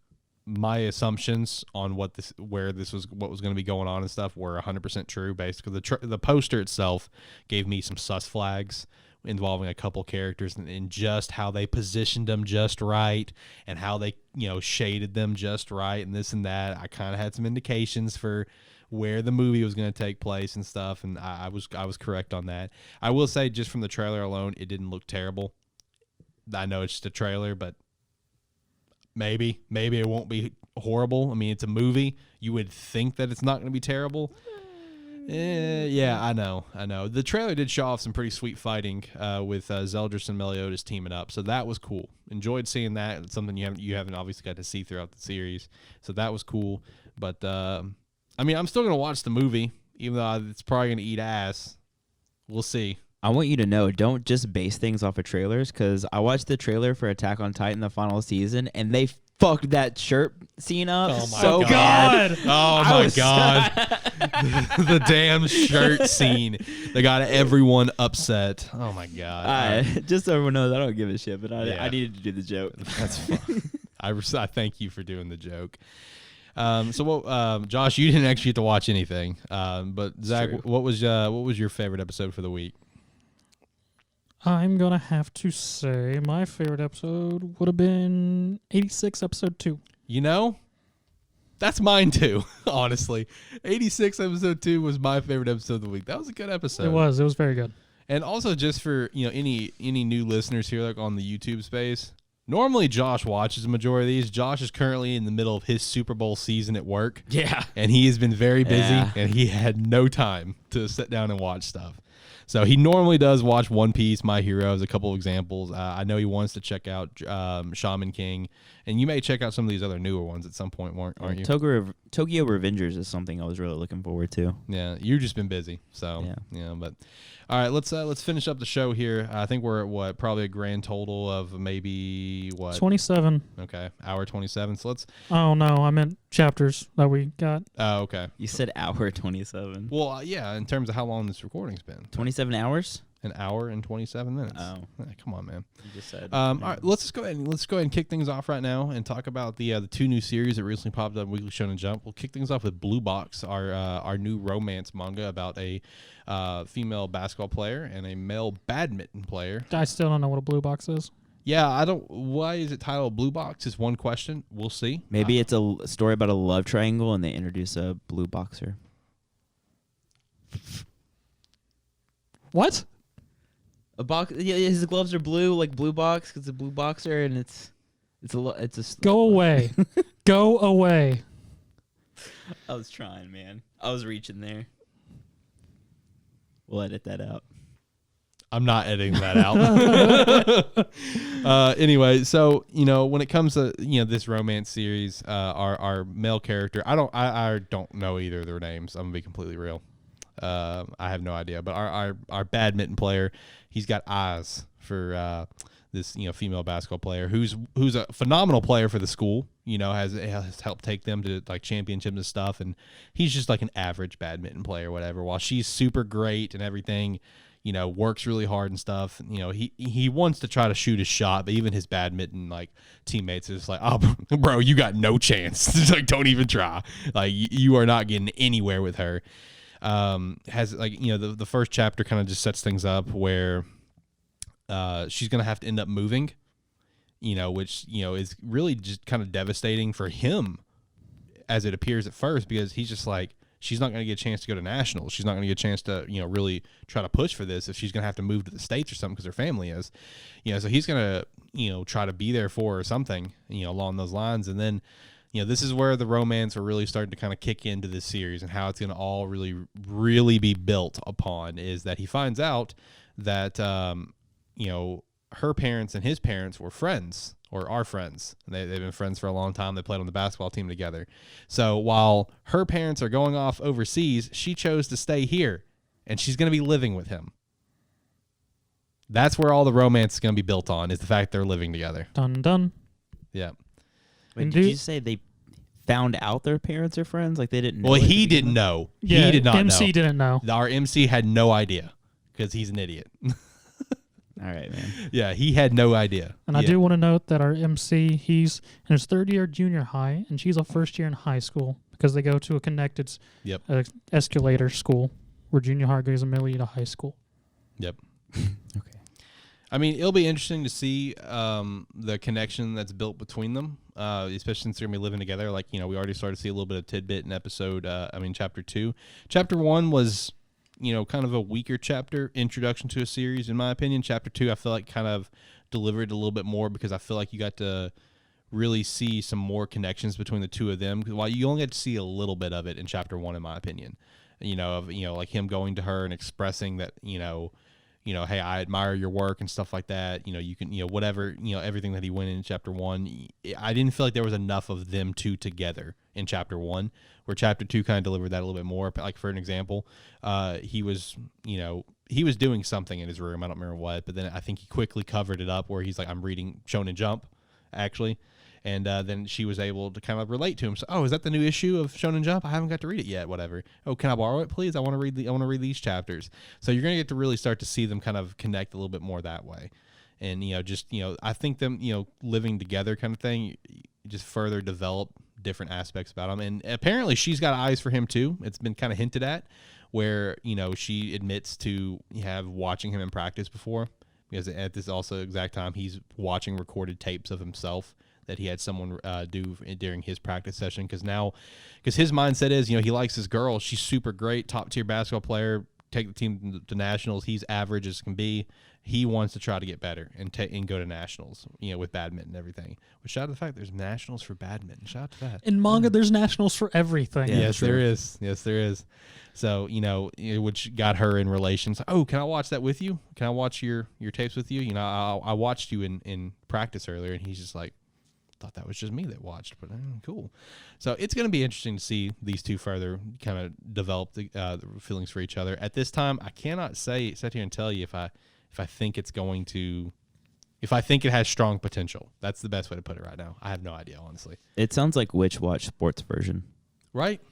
my assumptions on what was going to be going on and stuff were 100% true, based because the poster itself gave me some sus flags involving a couple characters and just how they positioned them just right and how they shaded them just right and this and that. I kind of had some indications for where the movie was going to take place and stuff, and I was correct on that. I will say, just from the trailer alone, it didn't look terrible. I know it's just a trailer, but maybe it won't be horrible. I mean, it's a movie. You would think that it's not going to be terrible. Yeah, I know. The trailer did show off some pretty sweet fighting with Zeldris and Meliodas teaming up, so that was cool. Enjoyed seeing that. It's something you haven't obviously got to see throughout the series, so that was cool. But I mean, I'm still going to watch the movie, even though it's probably going to eat ass. We'll see. I want you to know, don't just base things off of trailers, because I watched the trailer for Attack on Titan the final season, and they fucked that shirt scene up so bad. Oh my god. The damn shirt scene. They got everyone upset. Oh my god. Just so everyone knows, I don't give a shit, but I needed to do the joke. That's fun. I thank you for doing the joke. Josh, you didn't actually get to watch anything. But Zach, what was your favorite episode for the week? I'm going to have to say my favorite episode would have been 86, episode 2. That's mine too, honestly. 86, episode 2 was my favorite episode of the week. That was a good episode. It was very good. And also, just for any new listeners here, like on the YouTube space, normally Josh watches the majority of these. Josh is currently in the middle of his Super Bowl season at work. Yeah. And he has been very busy, and he had no time to sit down and watch stuff. So he normally does watch One Piece, My Heroes, a couple of examples. I know he wants to check out Shaman King, and you may check out some of these other newer ones at some point, aren't you? Tokyo Revengers is something I was really looking forward to. Yeah, you've just been busy. So yeah, but all right, let's finish up the show here. I think we're at probably a grand total of maybe 27. Okay, hour 27. So let's. Oh no, I meant chapters that we got. Oh, okay. You said hour 27. Well, yeah, in terms of how long this recording's been. 27 hours? An hour and 27 minutes. Oh. Come on, man. You just said. All right, let's go ahead and kick things off right now and talk about the two new series that recently popped up in Weekly Shonen Jump. We'll kick things off with Blue Box, our new romance manga about a female basketball player and a male badminton player. I still don't know what a blue box is. Yeah, I don't. Why is it titled Blue Box? Is one question. We'll see. Maybe it's a story about a love triangle and they introduce a blue boxer. What? A box. Yeah, his gloves are blue, like blue box, because it's a blue boxer, and it's a. Go away. Go away. I was trying, man. I was reaching there. We'll edit that out. I'm not editing that out. Anyway, so when it comes to this romance series, our male character, I don't know either of their names. I'm gonna be completely real. I have no idea, but our badminton player, he's got eyes for this female basketball player who's a phenomenal player for the school. Has helped take them to like championships and stuff, and he's just like an average badminton player, whatever. While she's super great and everything, works really hard and stuff. He wants to try to shoot his shot, but even his badminton like teammates are just like, oh, bro, you got no chance. Just like, don't even try. Like you are not getting anywhere with her. Has like the first chapter kind of just sets things up where she's gonna have to end up moving, which is really just kind of devastating for him as it appears at first, because he's just like, she's not gonna get a chance to go to nationals, she's not gonna get a chance to really try to push for this if she's gonna have to move to the States or something because her family is, so he's gonna try to be there for her or something along those lines. And then this is where the romance are really starting to kind of kick into this series, and how it's going to all really, really be built upon is that he finds out that, her parents and his parents were friends or are friends. They've been friends for a long time. They played on the basketball team together. So while her parents are going off overseas, she chose to stay here, and she's going to be living with him. That's where all the romance is going to be built on, is the fact they're living together. Dun dun. Yeah. Wait, did you say they found out their parents are friends? Like they didn't know? Well, he didn't know. Yeah, he did not MC know. didn't know. Our MC had no idea because he's an idiot. All right, man. Yeah, he had no idea. And I do want to note that our MC, he's in his third year junior high, and she's a first year in high school because they go to a connected escalator school where junior high goes immediately to high school. Yep. Okay. I mean, it'll be interesting to see the connection that's built between them, especially since they're going to be living together. Like, we already started to see a little bit of tidbit in chapter 2. Chapter 1 was, kind of a weaker chapter, introduction to a series, in my opinion. Chapter 2, I feel like kind of delivered a little bit more because I feel like you got to really see some more connections between the two of them. While you only get to see a little bit of it in chapter 1, in my opinion, like him going to her and expressing that, hey, I admire your work and stuff like that. You can, whatever, everything that he went in chapter 1. I didn't feel like there was enough of them two together in chapter 1, where chapter 2 kind of delivered that a little bit more. Like, for an example, he was doing something in his room. I don't remember what, but then I think he quickly covered it up where he's like, I'm reading Shonen Jump, actually. And then she was able to kind of relate to him. So, oh, is that the new issue of Shonen Jump? I haven't got to read it yet. Whatever. Oh, can I borrow it, please? I want to read these chapters. So you're gonna get to really start to see them kind of connect a little bit more that way. And I think them living together kind of thing just further develop different aspects about him. And apparently she's got eyes for him too. It's been kind of hinted at where she admits to have watching him in practice before, because at this also exact time he's watching recorded tapes of himself that he had someone do during his practice session. Because his mindset is, he likes this girl. She's super great, top tier basketball player, take the team to nationals. He's average as can be. He wants to try to get better and go to nationals, with badminton and everything. But shout out to the fact there's nationals for badminton. Shout out to that. In manga, there's nationals for everything. Yeah, yes, there is. Yes, there is. So, which got her in relations. Oh, can I watch that with you? Can I watch your tapes with you? I watched you in practice earlier, and he's just like, thought that was just me that watched, but cool. So it's going to be interesting to see these two further kind of develop the feelings for each other. At this time, I cannot sit here and tell you if I think it's going to, if I think it has strong potential. That's the best way to put it right now. I have no idea, honestly. It sounds like Witch Watch sports version. Right?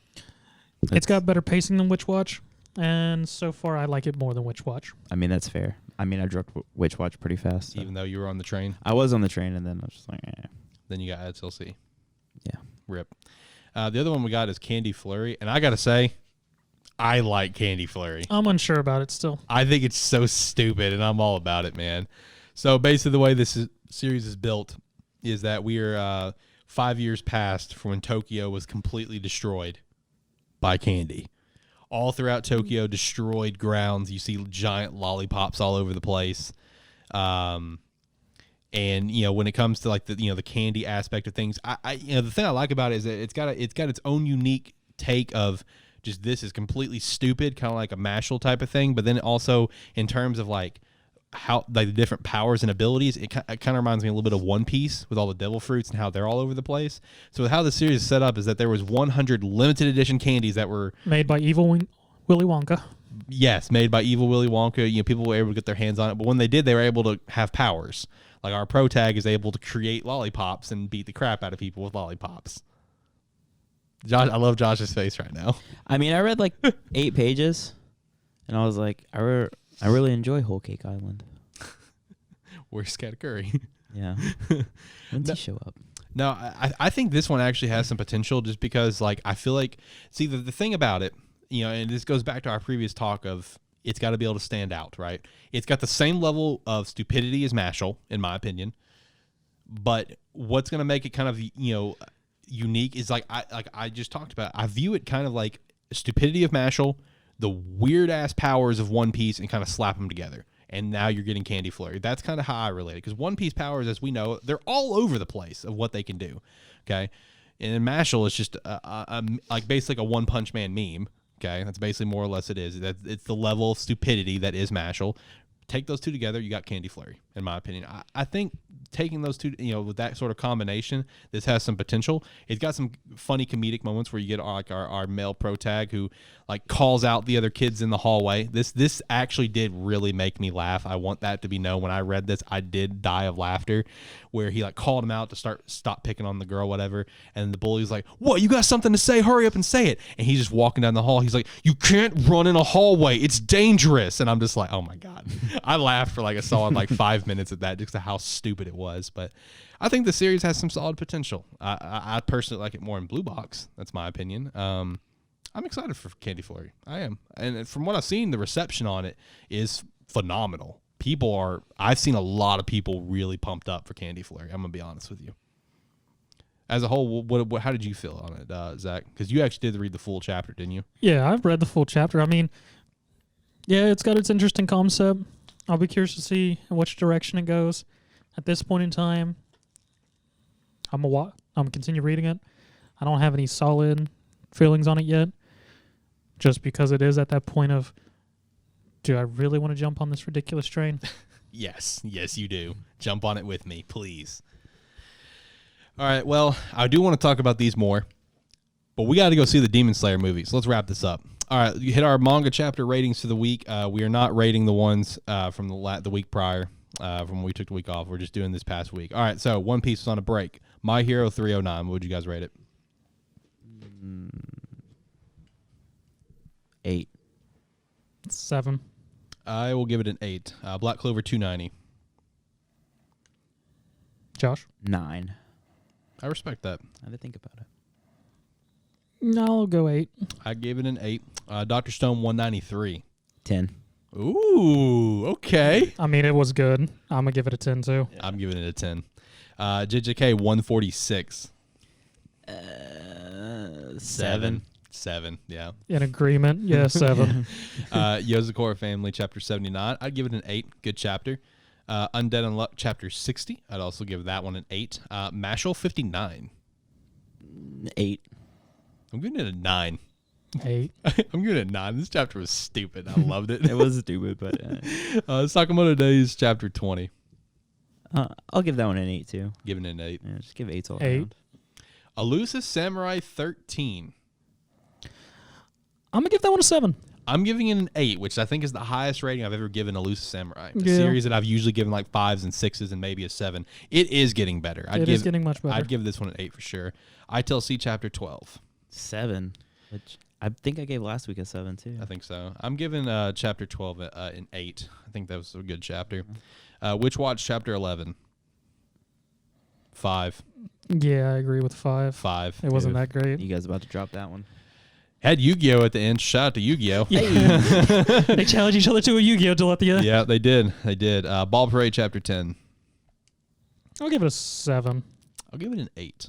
It's got better pacing than Witch Watch, and so far I like it more than Witch Watch. I mean, that's fair. I mean, I dropped Witch Watch pretty fast. So. Even though you were on the train? I was on the train, and then I was just like, eh. Then you got SLC. Yeah. Rip. The other one we got is Candy Flurry, and I got to say, I like Candy Flurry. I'm unsure about it still. I think it's so stupid, and I'm all about it, man. So basically the way this series is built is that we are 5 years past from when Tokyo was completely destroyed by candy. All throughout Tokyo, destroyed grounds. You see giant lollipops all over the place. And when it comes to like the candy aspect of things, I the thing I like about it is that it's got its own unique take of just this is completely stupid, kind of like a Mashal type of thing. But then also in terms of like how like the different powers and abilities, it kind of reminds me a little bit of One Piece with all the devil fruits and how they're all over the place. So how the series is set up is that there was 100 limited edition candies that were made by evil Willy Wonka. Yes, made by evil Willy Wonka. People were able to get their hands on it, but when they did, they were able to have powers. Like our pro tag is able to create lollipops and beat the crap out of people with lollipops. Josh, I love Josh's face right now. I mean, I read like 8 pages, and I was like, I really enjoy Whole Cake Island. Where's Katakuri? Yeah. When's he show up? No, I think this one actually has some potential just because, like, I feel like, see, the thing about it, and this goes back to our previous talk of it's got to be able to stand out, right? It's got the same level of stupidity as Mashal, in my opinion, but what's going to make it kind of, unique is like I just talked about. I view it kind of like stupidity of Mashal, the weird ass powers of One Piece, and kind of slap them together. And now you're getting Candy Flurry. That's kind of how I relate it, because One Piece powers, as we know, they're all over the place of what they can do. Okay, and then Mashal is just like basically like a One Punch Man meme. Okay, that's basically more or less it is. It's the level of stupidity that is Mashal. Take those two together, you got Candy Flurry, in my opinion. I think taking those two, with that sort of combination, this has some potential. It's got some funny comedic moments where you get like our male pro tag who like calls out the other kids in the hallway. This actually did really make me laugh. I want that to be known. When I read this, I did die of laughter, where he like called him out to stop picking on the girl, whatever. And the bully's like, "What? You got something to say? Hurry up and say it." And he's just walking down the hall. He's like, "You can't run in a hallway. It's dangerous." And I'm just like, oh my God. I laughed for like a solid 5 minutes at that, just to how stupid it was. But I think the series has some solid potential. I personally like it more in Blue Box. That's my opinion. I'm excited for Candy Flurry. I am. And from what I've seen, the reception on it is phenomenal. I've seen a lot of people really pumped up for Candy Flurry. I'm going to be honest with you. As a whole, how did you feel on it, Zach? Because you actually did read the full chapter, didn't you? Yeah, I've read the full chapter. I mean, yeah, it's got its interesting concept. I'll be curious to see in which direction it goes. At this point in time, I'm gonna continue reading it. I don't have any solid feelings on it yet, just because it is at that point of, do I really want to jump on this ridiculous train? Yes, you do. Jump on it with me, please. All right, well, I do want to talk about these more, but we got to go see the Demon Slayer movie, so let's wrap this up. All right, you hit our manga chapter ratings for the week. We are not rating the ones from the week prior, from when we took the week off. We're just doing this past week. All right, so One Piece was on a break. My Hero 309. What would you guys rate it? 8. 7. I will give it an 8. Black Clover 290. Josh? 9. I respect that. I had to think about it. No, I'll go 8. I gave it an 8. Dr. Stone 193. 10. Ooh, okay. I mean, it was good. I'm going to give it a 10 too. Yeah. I'm giving it a 10. JJK 146. 7. 7, yeah. In agreement. Yeah, 7. Yozakura Family, chapter 79. I'd give it an 8. Good chapter. Undead Unluck, chapter 60. I'd also give that one an 8. Mashal 59. 8. I'm giving it a 9. 8. I'm giving it a 9. This chapter was stupid. I loved it. It was stupid, but Sakamoto Days, chapter 20. I'll give that one an 8 too. Giving it an 8. Yeah, just give 8s all 8. around. Elusive Samurai 13. I'm gonna give that one a 7. I'm giving it an 8, which I think is the highest rating I've ever given Elusive Samurai. A Yeah. series that I've usually given like 5s and 6s and maybe a 7. It is getting better. It is getting much better. I'd give this one an 8 for sure. ITLC chapter 12. 7, which I think I gave last week a 7 too. I think so. I'm giving chapter 12 an 8. I think that was a good chapter. Witch Watch chapter 11. 5. Yeah, I agree with 5. 5. It wasn't that great. You guys about to drop that one? Had Yu-Gi-Oh! At the end. Shout out to Yu-Gi-Oh! They challenged each other to a Yu-Gi-Oh! Till at the end. Yeah, they did. They did. Ball Parade chapter 10. I'll give it a 7. I'll give it an 8.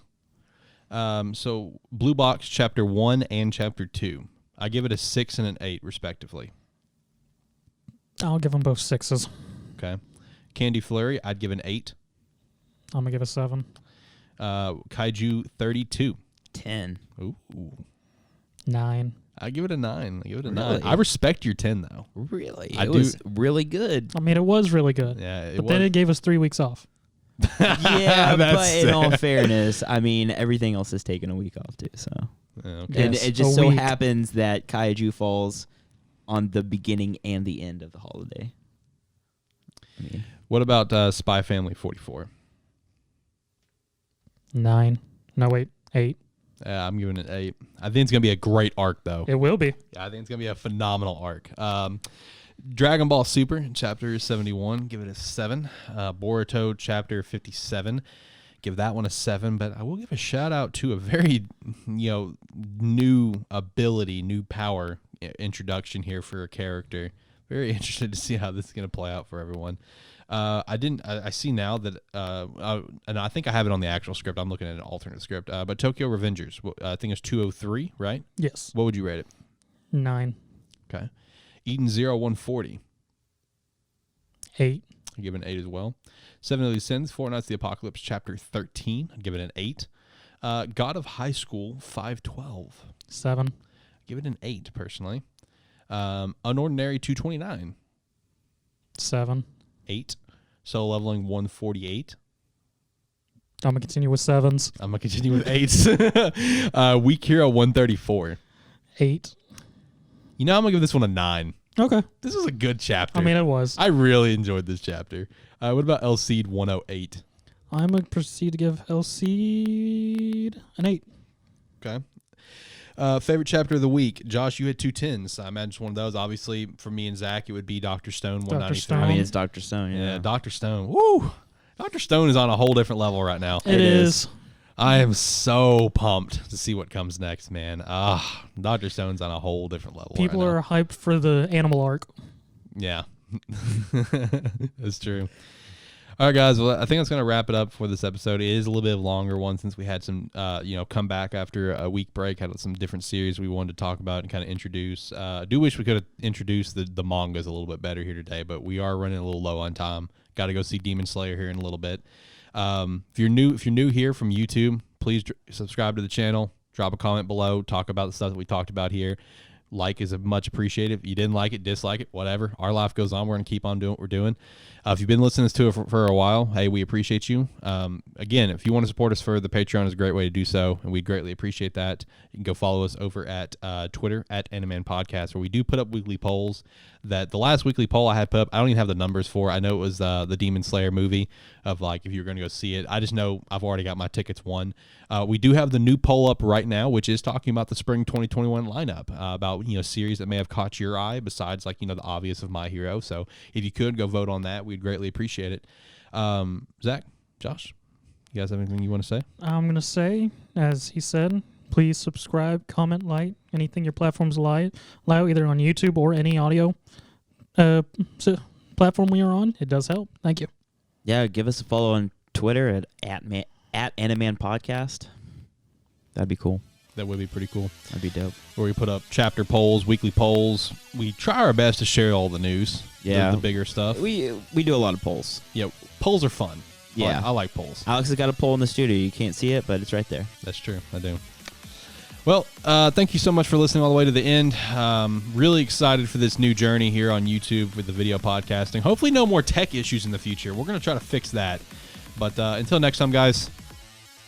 So Blue Box chapter 1 and chapter 2. I give it a 6 and an 8 respectively. I'll give them both 6s. Okay. Candy Flurry, I'd give an 8. I'm gonna give a 7. Kaiju 32. 10. Ooh. 9. I give it a 9. I give it a Really? 9. I respect your 10 though. Really? I It do- was really good. I mean, it was really good. Yeah, But then it gave us 3 weeks off. Yeah, That's but in all sad. fairness, I mean, everything else is taking a week off too. So, Okay. and Yes, it just a so week. happens that Kaiju falls on the beginning and the end of the holiday. I mean, What about Spy Family 44? 9. No, wait. 8. I'm giving it 8. I think it's going to be a great arc though. It will be. Yeah, I think it's going to be a phenomenal arc. Dragon Ball Super, chapter 71, give it a 7. Boruto, chapter 57, give that one a 7. But I will give a shout out to a very, new ability, new power introduction here for a character. Very interested to see how this is going to play out for everyone. I see now that, and I think I have it on the actual script. I'm looking at an alternate script. But Tokyo Revengers, I think it's 203, right? Yes. What would you rate it? 9. Okay. Eden 0140. 8. I give it an 8 as well. Seven Deadly Sins, Four Nights of the Apocalypse, chapter 13. I'd give it an 8. God of High School 512. 7. Give it an 8 personally. Unordinary 229. 7. 8. Solo Leveling 148. I'm gonna continue with 7s. I'm gonna continue with 8s. Weak Hero 134. 8. I'm gonna give this one a 9. Okay. This was a good chapter. I mean, it was. I really enjoyed this chapter. What about El Cid 108? I'm gonna proceed to give Elseed an 8. Okay. Favorite chapter of the week. Josh, you had 2 10s. I imagine it's one of those. Obviously, for me and Zach, it would be Dr. Stone 193. Stone. I mean, it's Dr. Stone. Yeah, Dr. Stone. Woo! Dr. Stone is on a whole different level right now. It is. I am so pumped to see what comes next, man. Dr. Stone's on a whole different level. People right now. are hyped for the animal arc. Yeah. That's true. All right, guys. Well, I think that's going to wrap it up for this episode. It is a little bit of a longer one since we had some, come back after a week break. Had some different series we wanted to talk about and kind of introduce. I do wish we could have introduced the mangas a little bit better here today, but we are running a little low on time. Got to go see Demon Slayer here in a little bit. If you're new here from YouTube, please subscribe to the channel. Drop a comment below. Talk about the stuff that we talked about here. Like is much appreciated. If you didn't like it, dislike it, whatever. Our life goes on. We're going to keep on doing what we're doing. If you've been listening to it for a while, hey, we appreciate you. Again, if you want to support us further, the Patreon is a great way to do so, and we greatly appreciate that. You can go follow us over at Twitter at AniMan Podcast, where we do put up weekly polls. That the last weekly poll I had put up, I don't even have the numbers for. I know it was the Demon Slayer movie of if you're going to go see it. I just know I've already got my tickets won. We do have the new poll up right now, which is talking about the spring 2021 lineup, about series that may have caught your eye besides the obvious of My Hero. So if you could go vote on that, we'd greatly appreciate it. Zach, Josh, you guys have anything you want to say? I'm going to say, as he said, please subscribe, comment, like, anything your platforms allow, either on YouTube or any audio platform we are on. It does help. Thank you. Yeah, give us a follow on Twitter at AniMan Podcast. That'd be cool. That would be pretty cool. That'd be dope. Where we put up chapter polls, weekly polls. We try our best to share all the news. Yeah. The bigger stuff. We do a lot of polls. Yeah, polls are fun. Yeah. I like polls. Alex has got a poll in the studio. You can't see it, but it's right there. That's true. I do. Well, thank you so much for listening all the way to the end. Really excited for this new journey here on YouTube with the video podcasting. Hopefully no more tech issues in the future. We're going to try to fix that. But until next time, guys,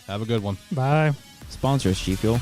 have a good one. Bye. Sponsor us, G Fuel.